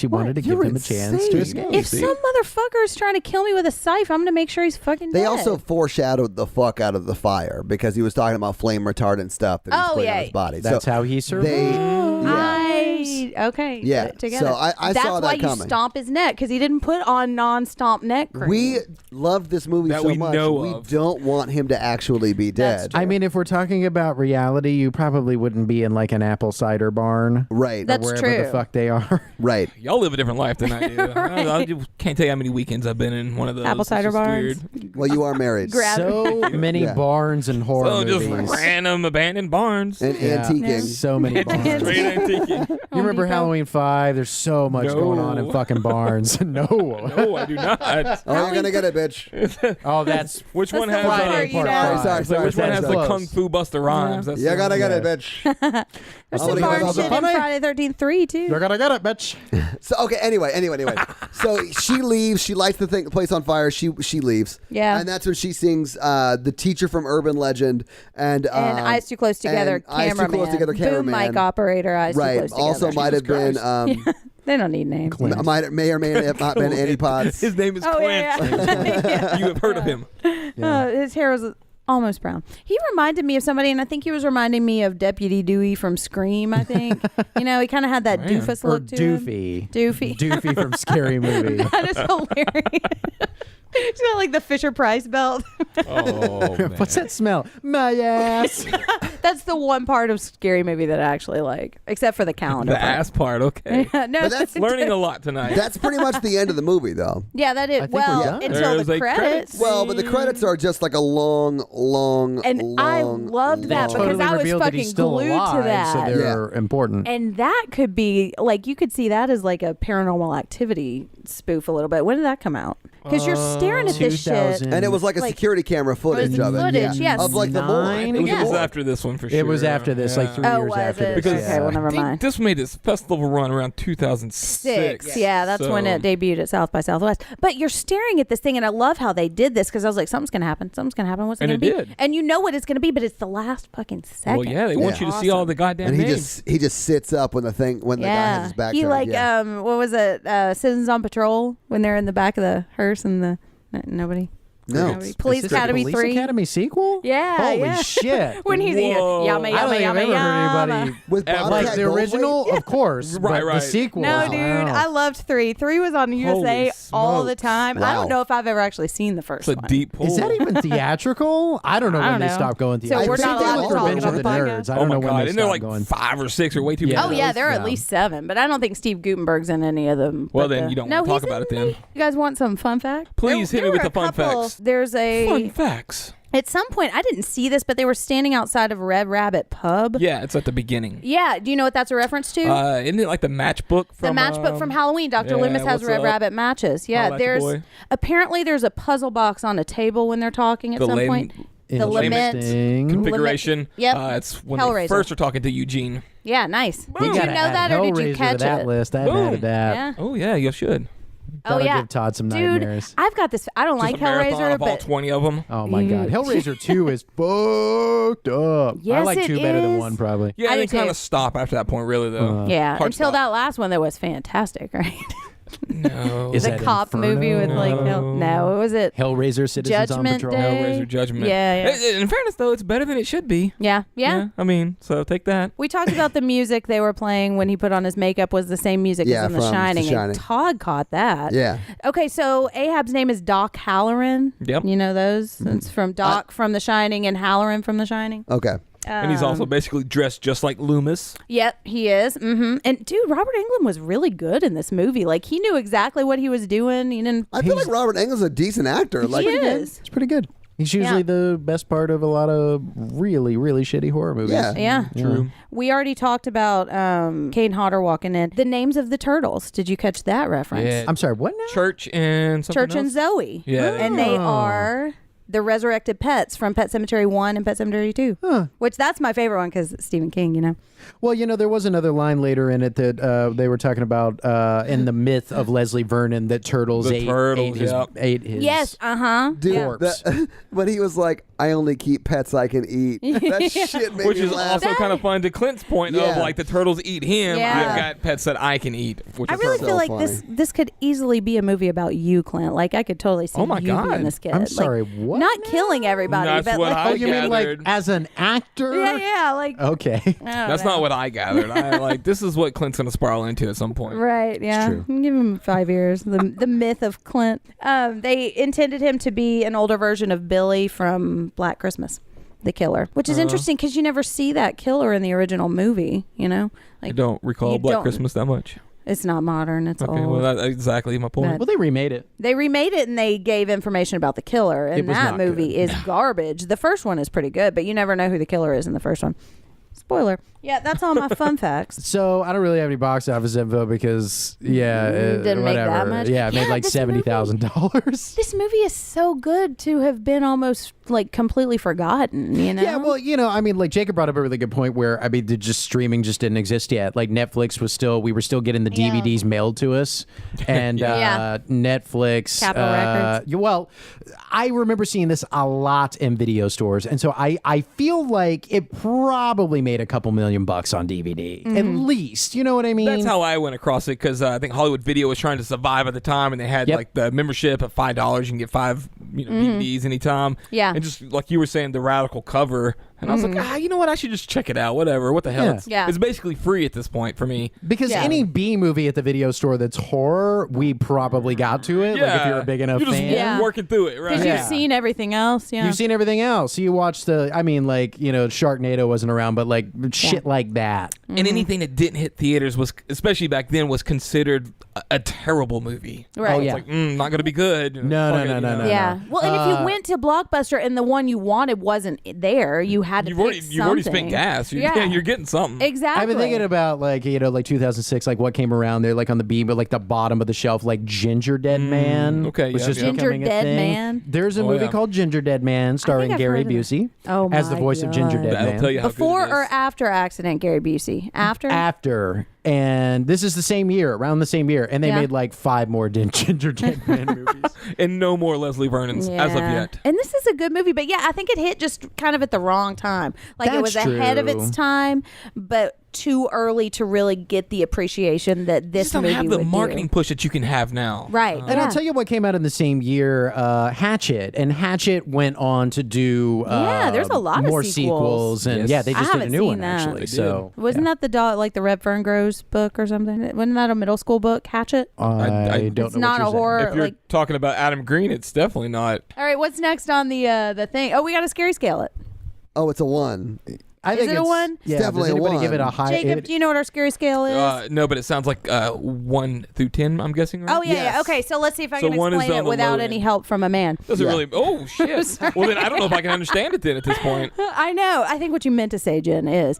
wanted to give him a chance to escape. If some motherfucker is trying to kill me with a scythe, I'm going to make sure he's fucking dead. They also foreshadowed the fuck out of the fire because he was talking about flame retardant stuff that he's putting on his body. That's how he survived. Okay. Yeah. Put it together. So I saw that coming. That's why you stomp his neck, because he didn't put on non-stomp neck cream. We love this movie That so we much. know We of. don't want him to actually be dead. I mean, if we're talking about reality, you probably wouldn't be in like an apple cider barn. Right. That's or wherever true. the fuck they are. Right. Y'all live a different life than I do. I can't tell you how many weekends I've been in one of those. Apple cider It's just barns. weird. Well, you are married. So many barns and horror So movies. just random abandoned barns. And antiquing. So many barns. Straight antiquing. You remember Halloween 5? There's so much going on in fucking barns. No. No, I do not. Oh, you're gonna get it, bitch. Oh, that's Which one the has Friday part five. Sorry. which one has the Close. Kung Fu Buster Rhymes? That's You the gotta one. get it, bitch. There's I some wanna barn go shit in funny. Friday 13th 3 too. You're gonna get it, bitch. So okay. Anyway. So she leaves. She lights the place on fire. She leaves. Yeah. And that's when she sings the teacher from Urban Legend and Eyes Too Close Together, and Eyes Too cameraman. Close Together, Boom cameraman. mic operator, Eyes Too Right. Close Together. Also might have been. They don't need names. May or may have not been Annie Potts. His name is Oh, Clint. yeah. You have heard of him. His hair was almost brown. He reminded me of somebody, and I think he was reminding me of Deputy Dewey from Scream, I think. He kind of had that doofus Or look to him. Doofy. Doofy from Scary Movie. That is hilarious. He's got like the Fisher Price belt. Oh, man. What's that smell? My ass. That's the one part of Scary Movie that I actually like, except for the calendar The part. ass part, okay. No, But that's Learning a lot tonight. That's pretty much the end of the movie, though. Yeah, that is. I think we're done. Until There's the a credits. credits. Well, but the credits are just like a long. And I loved that Totally because I was revealed that fucking he's still glued alive, to that. So they're important. And that could be like, you could see that as like a Paranormal Activity spoof a little bit. When did that come out? Because you're staring at this shit. 2000. And it was like a security camera footage of it. Footage, yes. Of like the morgue. Nine? It was It the was morgue. after this one for sure. It was after this, like 3 years was after it? this. Because Okay, well, never I think mind. this made its festival run around 2006. Yeah, that's when it debuted at South by Southwest. But you're staring at this thing, and I love how they did this because I was like, something's going to happen. Something's going to happen. What's it And going to it be? did. And you know what it's going to be, but it's the last fucking second. Well, yeah, they want you to see all the goddamn And names. he just sits up when the guy has his back He turned. like yeah. what was it? Citizens on Patrol when they're in the back of the hearse and the nobody. No. Nobody. Police Is this a Academy Police 3. Academy sequel? Yeah, Holy yeah. shit. When he's eating Whoa. yummy, I don't yummy, think I've yummy, ever heard yummy. anybody With Bobcat like the Goldthwait? original, of course, Right, but right. the sequel. No, wow. dude, I loved 3. 3 was on USA all the smokes. time. I Wow. don't know if I've ever actually seen the first It's a one. deep pull. Is that even theatrical? I don't know I when don't they know. stopped going So theatrical. we're not I think allowed they to were talk Revenge on of the the podcast? Nerds. I Oh don't my know when god! they And they're stopped like going. 5 or 6 or way too many. Yeah. Oh yeah, there are at Yeah. least 7, but I don't think Steve Gutenberg's in any of them. Well, But then you don't no, want to talk he's about in it then. many. You guys want some fun fact? Please hit me There with were the a fun couple. facts. There's a Fun facts. at some point I didn't see this, but they were standing outside of Red Rabbit Pub. Yeah, it's at the beginning. Yeah, do you know what that's a reference to? Isn't it like the matchbook from the matchbook from Halloween. Dr. yeah, Loomis has what's Red up? Rabbit matches. Yeah, Holla at your there's boy. apparently there's a puzzle box on a table when they're talking at The some lame- point. The lament. Interesting. configuration? Yep. It's when Hellraiser. they first are talking to Eugene. Yeah, nice. You Did you gotta know add that, or did you Hellraiser catch to that it? list. I hadn't Boom. added that. Yeah. Oh yeah, you should. That'll yeah. give Todd some Dude, nightmares. I've got this. I don't Just like a marathon Hellraiser, of all but 20 of them. Oh my God, Hellraiser 2 is fucked up. I Yes, like it 2 better than is. 1 probably. Yeah, I they do kind too. of stop after that point, really, though. yeah, Hard until stop. that last one that was fantastic, right? No. Is The that cop Inferno? movie with like no, it was it Hellraiser Citizens Judgment on Patrol. Day? Hellraiser Judgment. Yeah. In fairness, though, it's better than it should be. Yeah. I mean, so take that. We talked about the music they were playing when he put on his makeup was the same music Yeah, as in The from The Shining. Shining. And Todd caught that. Yeah. Okay, so Ahab's name is Doc Halloran. Yep. You know those? It's from Doc from The Shining and Halloran from The Shining. Okay. And he's also basically dressed just like Loomis. Yep, he is. And dude, Robert Englund was really good in this movie. Like he knew exactly what he was doing. He didn't. I feel like Robert Englund's a decent actor. Like, He is. It's pretty good. He's usually the best part of a lot of really, really shitty horror movies. Yeah. Yeah. True. We already talked about Kane Hodder walking in. The names of the turtles. Did you catch that reference? Yeah. I'm sorry, what now? Church and something Church else? and Zoe. Yeah. And they are the resurrected pets from Pet Sematary 1 and Pet Sematary 2. Which that's my favorite one because Stephen King, you know. Well, there was another line later in it that they were talking about in the myth of Leslie Vernon that turtles The ate, turtles, ate his Yes, dude, corpse. but he was like, I only keep pets I can eat. That shit made Which me is laugh. also kind of fun to Clint's point of Yeah. like the turtles eat him. Yeah. I've got pets that I can eat. Which I is really perfect. feel like funny. this could easily be a movie about you, Clint. Like I could totally see Oh my you God. being this kid. I'm Like, sorry, what Not now? killing everybody, That's but what like, Oh, you mean like gathered. as an actor? yeah, like Okay. I don't That's know. not what I gathered. I like this is what Clint's gonna spiral into at some point. Right, yeah. true. Give him 5 years. The myth of Clint. They intended him to be an older version of Billy from Black Christmas, the killer, which is interesting because you never see that killer in the original movie, you know? I Like don't recall you Black don't- Christmas that much. It's not modern, it's Okay, old. well that's exactly my point. Well, they remade it. They remade it and they gave information about the killer, and It was that not movie good. is garbage. The first one is pretty good, but you never know who the killer is in the first one. Spoiler. Yeah, that's all my fun facts. So I don't really have any box office info because Didn't make that whatever. much. Yeah, it made Yeah, like this $70,000. This movie is so good to have been almost like completely forgotten, you know? Yeah, well, I mean, like Jacob brought up a really good point where, I mean, just streaming just didn't exist yet. Like Netflix was we were still getting the Yeah. DVDs mailed to us. And Yeah. Netflix. Capitol Records. Well, I remember seeing this a lot in video stores. And so I feel like it probably made a couple $1 million on DVD. At least. You know what I mean? That's how I went across it because I think Hollywood Video was trying to survive at the time, and they had Yep. like the membership at $5. You can get 5 DVDs anytime. Yeah. and just like you were saying, the radical cover, and I was like, you know what? I should just check it out. Whatever. What the hell? Yeah. It's basically free at this point for me. Because Yeah. any B movie at the video store that's horror, we probably got to it. Like if you're a big enough you're just fan. Yeah. working through it, right? Because Yeah. you've seen everything else, yeah. You've seen everything else. You watched Sharknado wasn't around, but like shit like that. And anything that didn't hit theaters was, especially back then, was considered a terrible movie. Right. Oh, It's yeah. like, not going to be good. No, Fuck no, it, no, you know? no. Yeah. Well, and if you went to Blockbuster and the one you wanted wasn't there, you had to You've pick already something. spent gas. Yeah. You're getting something. Exactly. I've been thinking about like 2006, like what came around there, like on the B, but like the bottom of the shelf, like Ginger Dead Man. okay, was yeah, just yeah. becoming Ginger a Dead thing. Man? There's a Oh, movie yeah. called Ginger Dead Man, starring I've Gary heard of it. Busey Oh as the my voice of Ginger God. Dead That'll Man. tell you how Before good it or is. after accident, Gary Busey? After? After. And this is the same year, around the same year, and they Yeah. made like 5 more Ginger Dead Man movies. And no more Leslie Vernon's as of Yeah. yet. And this is a good movie, but yeah, I think it hit just kind of at the wrong time. Like it was That's ahead of true. its time, but too early to really get the appreciation that this Just don't movie have the would marketing do. push that you can have now. Right. And I'll tell you what came out in the same year, Hatchet. And Hatchet went on to do Yeah, there's a lot of more sequels. And Yes. yeah, they I just did a haven't new seen one, that. actually. They So Wasn't that the dog, like the Red Fern Groves book or something? Wasn't that a middle school book, Hatchet? I I- don't It's know not what a you're horror. If you're Like, talking about Adam Green, it's definitely not. all right, what's next on the thing? Oh, we got to scary scale it. Oh, it's a 1. I Is think it a it's, one? Yeah, It's definitely does a anybody give it a one. high? Jacob, do you know what our scary scale is? No, but it sounds like 1 through 10. I'm guessing. Right? Oh yeah, yeah. Yes. Okay, so let's see if I So can one is explain on it the without low any end. help from a man. Doesn't Yeah. really. Oh shit. Well, then I don't know if I can understand it then at this point. I know. I think what you meant to say, Jen, is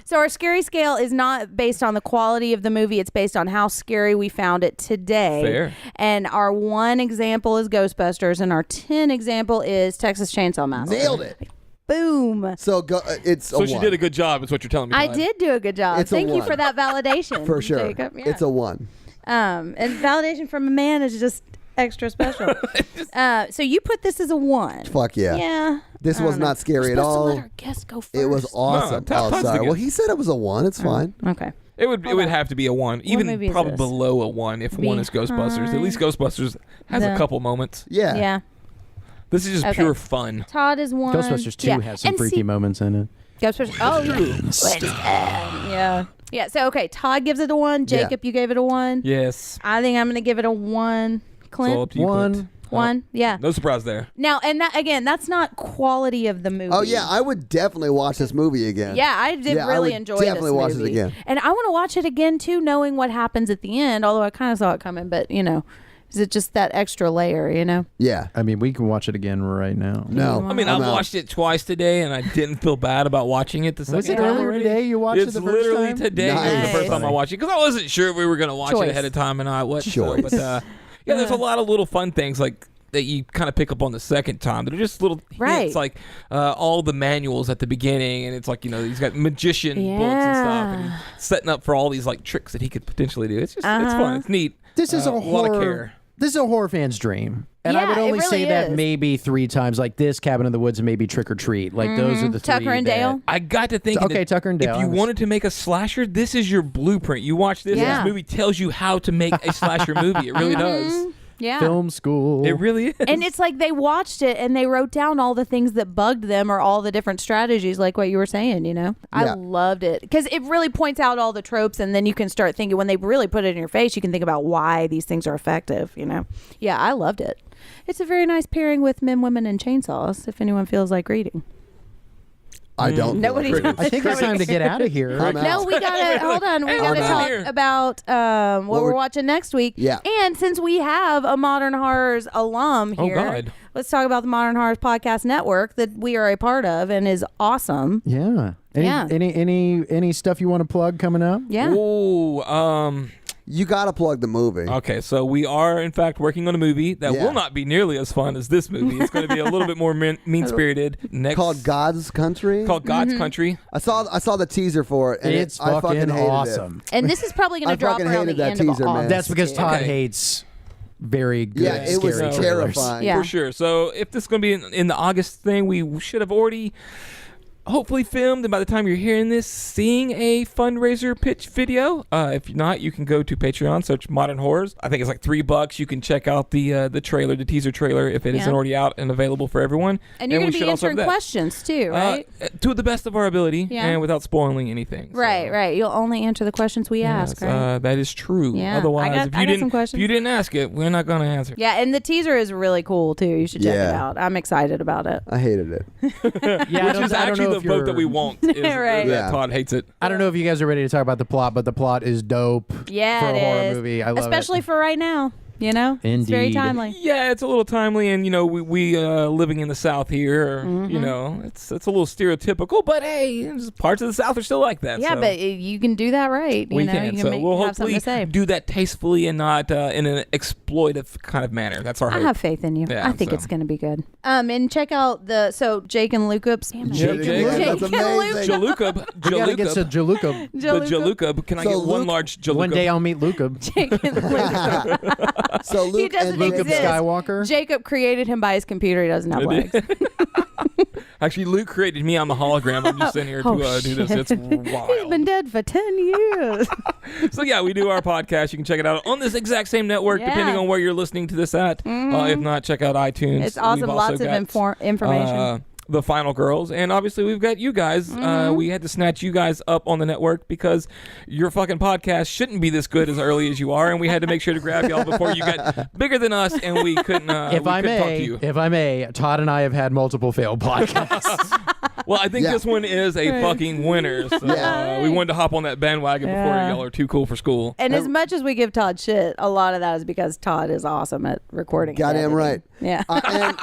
so our scary scale is not based on the quality of the movie. It's based on how scary we found it today. Fair. And our 1 example is Ghostbusters, and our 10 example is Texas Chainsaw Massacre. Nailed it. Boom. So it's So a she 1. did a good job. Is what you're telling me. I Todd. did do a good job. It's a Thank you 1. for that validation, For sure. Jacob. Yeah. It's a 1. And validation from a man is just extra special. So you put this as a 1. Fuck yeah. Yeah. This was not scary at We're supposed to all. let our guest go first. It was awesome. Todd's the sorry. Well, guest. he said it was a 1. It's fine. Okay. It would have to be a 1, even movie is probably this? below a 1 if 1 is Ghostbusters. At least Ghostbusters has a couple moments. Yeah. Yeah. This is just Okay. pure fun. Todd is 1. Ghostbusters 2 yeah. has some And freaky see, moments in it. Ghostbusters. Oh, yeah. Yeah. Yeah. So, okay. Todd gives it a 1. Jacob, you gave it a 1. Yes. I think I'm going to give it a 1. It's all up Clint? to you, Clint. 1. Yeah. No surprise there. Now, and that again, that's not quality of the movie. Oh yeah, I would definitely watch this movie again. Yeah, I did Yeah, I really would enjoy definitely this watch it movie. again. And I want to watch it again too, knowing what happens at the end. Although I kind of saw it coming, but is it just that extra layer? Yeah. I mean, we can watch it again right now. No. I mean, I'm I out. watched it twice today, and I didn't feel bad about watching it the second Was it time earlier already. today you watched It's it the first literally time? today Nice. was the first time I Funny. watched it because I wasn't sure if we were going to watch Choice. it ahead of time or not. What? Choice. But yeah, there's a lot of little fun things like that you kind of pick up on the second time. They're just little Right. hints, like all the manuals at the beginning, and it's like he's got magician books and stuff, and he's setting up for all these like tricks that he could potentially do. It's just it's fun. It's neat. This is a lot of horror. care. This is a horror fan's dream. And I Yeah, would it only really say that is. maybe 3 times, like this, Cabin in the Woods, and maybe Trick or Treat. Like those are the 3. Tucker and Dale? I got to think. Okay, Tucker and Dale. If you wanted to make a slasher, this is your blueprint. You watch this, Yeah. this movie tells you how to make a slasher movie. It really does. Yeah. Film school. It really is. And it's like they watched it and they wrote down all the things that bugged them or all the different strategies, like what you were saying, I Yeah. loved it because it really points out all the tropes, and then you can start thinking, when they really put it in your face, you can think about why these things are effective, Yeah, I loved it. It's a very nice pairing with Men, Women, and Chainsaws, if anyone feels like reading. I don't. Nobody feel like does. I think it's time to get out of here. I'm out. No, we gotta hold on. We Hey, gotta I'm talk here. about what we're watching next week. Yeah. And since we have a Modern Horrors alum Oh, here, God. let's talk about the Modern Horrors Podcast Network that we are a part of and is awesome. Yeah. Yeah. Any stuff you want to plug coming up? Yeah. Ooh, You got to plug the movie. okay, so we are in fact working on a movie that Yeah. will not be nearly as fun as this movie. It's going to be a little bit more mean-spirited. Next, Called God's Country. called God's Country. I saw the teaser for it, and It's I fucking fucking hated awesome. And this is probably going I to drop fucking around hated the that end teaser, of man. August. That's because too. Todd Okay. hates very good, Yeah, it was scary trailers. terrifying. Yeah. For sure. So if this is going to be in the August thing, we should have already hopefully filmed, and by the time you're hearing this, seeing a fundraiser pitch video. If not, you can go to Patreon, search Modern Horrors. I think it's like $3. You can check out the trailer, the teaser trailer, if it not already out and available for everyone. And you're we going to be should also have answering that. questions too, right? To the best of our ability, Yeah. and without spoiling anything. So, Right. You'll only answer the questions we ask, yes, right? that is true. Yeah. Otherwise, I if got you some didn't, questions. if you didn't ask it, we're not going to answer. Yeah, and the teaser is really cool too. You should check it Yeah. out. I'm excited about it. I hated it. Yeah, Which is actually the vote that we want. Is Right. that Yeah. Todd hates it. I don't know if you guys are ready to talk about the plot, but the plot is dope. Yeah, for a it horror is. movie. I love Especially it. for right now. It's very Indeed. timely. Yeah, it's a little timely, and we living in the South here, it's a little stereotypical, but hey, parts of the South are still like that. Yeah, so but you can do that right. we You know, can. you So make, we'll have something hopefully to say. do that tastefully and not in an exploitive kind of manner. That's our I hope. have faith in you. Yeah, I think so. it's going to be good. And check out Jake and Lucas. Damn it. Jake Yeah, and that's Jake and amazing. Jaluka. We gotta get to Jaluka. The Jaluka. Can I So get one Luke- large Jaluka? One day I'll meet Luca. Jake and Lucas. So Luke doesn't and Luke of exist. Skywalker. Jacob created him by his computer. He doesn't have legs. Actually, Luke created me. I'm a hologram. I'm just sitting here to do this. It's He's wild. been dead for 10 years. So yeah, we do our podcast. You can check it out on this exact same network, Yeah. depending on where you're listening to this at. If not, check out iTunes. It's awesome. We've also Lots of got, information. The Final Girls, and obviously we've got you guys. We had to snatch you guys up on the network because your fucking podcast shouldn't be this good as early as you are, and we had to make sure to grab y'all before you got bigger than us, and we couldn't. If I talk to you. may, Todd and I have had multiple failed podcasts. Well, I think Yeah. this one is a fucking winner. So Yeah. we wanted to hop on that bandwagon before y'all are too cool for school. And as much as we give Todd shit, a lot of that is because Todd is awesome at recording. and Goddamn editing. right. Yeah. And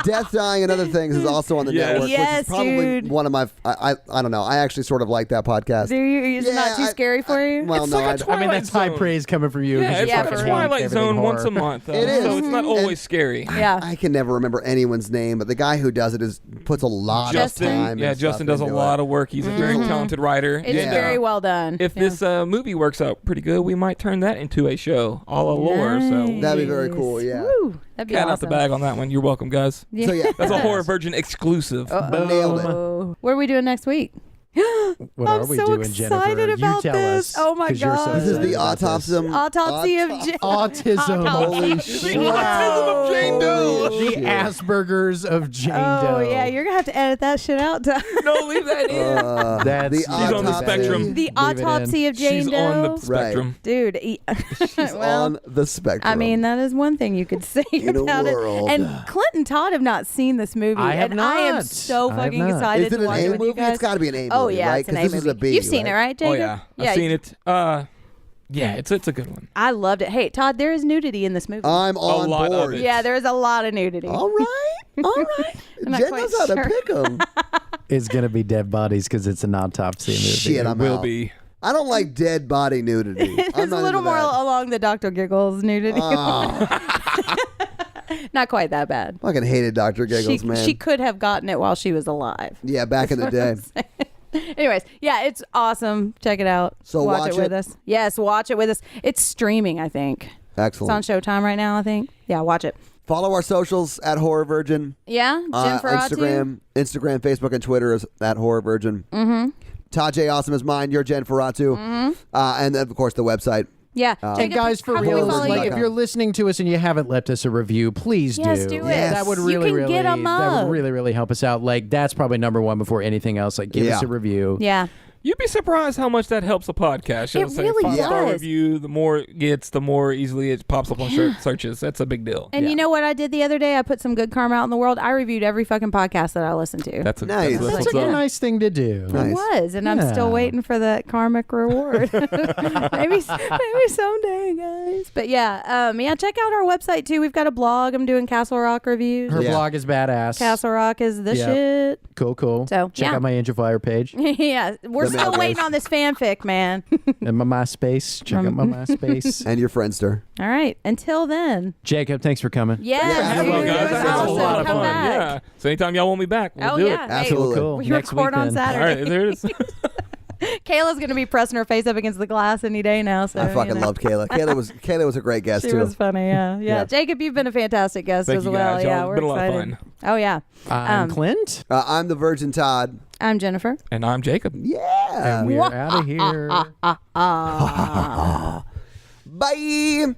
Death, Dying, and Other Things is also on the Yes. network, Yes, which is probably dude. one of my. I don't know. I actually sort of like that podcast. Do you? Is it not too scary for you? Well, It's no, like a I I don't. mean, that's high Zone. praise coming from you. 'cause Yeah, you it's Yeah, like fucking a for hate real. Twilight everything Zone once horror. a month. It is. So it's not And- always scary. Yeah. I can never remember anyone's name, but the guy who does it puts a lot Justin? of time. Yeah, and Justin stuff does a into lot it. of work. He's a very talented writer. It's And, very well done. If Yeah. this movie works out pretty good, we might turn that into a show, all a lore. So That'd be very cool. Yeah. Woo, that'd be cat awesome. out the bag on that one. You're welcome, guys. Yeah. So yeah, That's a Horror Virgin exclusive. nailed it. Oh, what are we doing next week? What I'm are we so doing, excited Jennifer? about you tell this. us. Oh my 'cause you're so God. This is excited the about this. Autopsy of Autism. Holy shit! Autism of Jane Doe. The Asperger's of Jane Doe. Oh yeah, you're gonna have to edit that shit out. No, leave that in. That's the She's on the autopsy. spectrum. The Leave it in. autopsy of Jane She's Doe. on the spectrum. Dude, She's well, on the spectrum. I mean, that is one thing you could say In a about world. it. And Clint and Todd have not seen this movie, I have and I am not. so I have fucking not. excited is it to an watch A it with movie? you guys. It's got to be an A movie, Oh yeah, right? it's an A This movie. is a B. You've seen it, right, Jacob? Oh yeah, I've seen it. Yeah, it's a good one. I loved it. Hey, Todd, there is nudity in this movie. I'm on lot of board. it. Yeah, there is a lot of nudity. All right. All right. I'm not Jen quite knows how to sure. pick them. It's gonna be dead bodies because it's an autopsy movie. Shit, I'm Will out. be. I don't like dead body nudity. It's I'm a not little into more that. along the Dr. Giggles nudity. Oh, Not quite that bad. fucking hated Dr. Giggles, man. She could have gotten it while she was alive. Yeah, back in the day. Anyways, yeah, it's awesome. Check it out. So watch watch it with it? us. Yes, watch it with us. It's streaming, I think. Excellent. It's on Showtime right now, I think. Yeah, watch it. Follow our socials at Horror Virgin. Yeah, Jen Ferratu. Instagram, Facebook, and Twitter is at Horror Virgin. Mm-hmm. Todd J. Awesome is mine. You're Jenn Ferratu. Mm-hmm. And then, of course, the website. Yeah. And Jacob, guys, for how can we real, follow like you? if you're listening to us and you haven't left us a review, please Yes, do. do it. Yes. That would You really, can really, get 'em that up. would really, really help us out. Like that's probably number one before anything else. Like give Yeah. us a review. Yeah. You'd be surprised how much that helps a podcast. It really 5-star does. review. The more it gets, the more easily it pops up on searches. That's a big deal. And you know what I did the other day? I put some good karma out in the world. I reviewed every fucking podcast that I listened to. That's a Nice. That's what's like a up. nice thing to do. Nice. It was, and I'm still Yeah. waiting for that karmic reward. maybe someday, guys. But yeah, check out our website too. We've got a blog. I'm doing Castle Rock reviews. Her Yeah. blog is badass. Castle Rock is the Yep. shit. Cool. So, check yeah. out my Angel Fire page Yeah, we're The still mailbox. waiting on this fanfic, man. and my MySpace. Check out my MySpace. And your Friendster. All right, until then. Jacob, thanks for coming. Yes, Yeah, dude, Well, it guys, was that was a awesome. lot of Come fun. back. Yeah. So anytime y'all want me back, we'll Oh do yeah, it. Hey, Absolutely. Cool. we Next record week, on then. Saturday. All right, there it is. Kayla's gonna be pressing her face up against the glass any day now. So I fucking you know. loved Kayla. Kayla was a great guest She too. was funny, yeah. Yeah. Jacob, you've been a fantastic guest Thank as you, well. guys. Yeah, Y'all we're been a lot of excited. fun. Oh yeah. I'm Clint, I'm the Virgin Todd. I'm Jennifer. And I'm Jacob. Yeah. and we are out of here. Bye.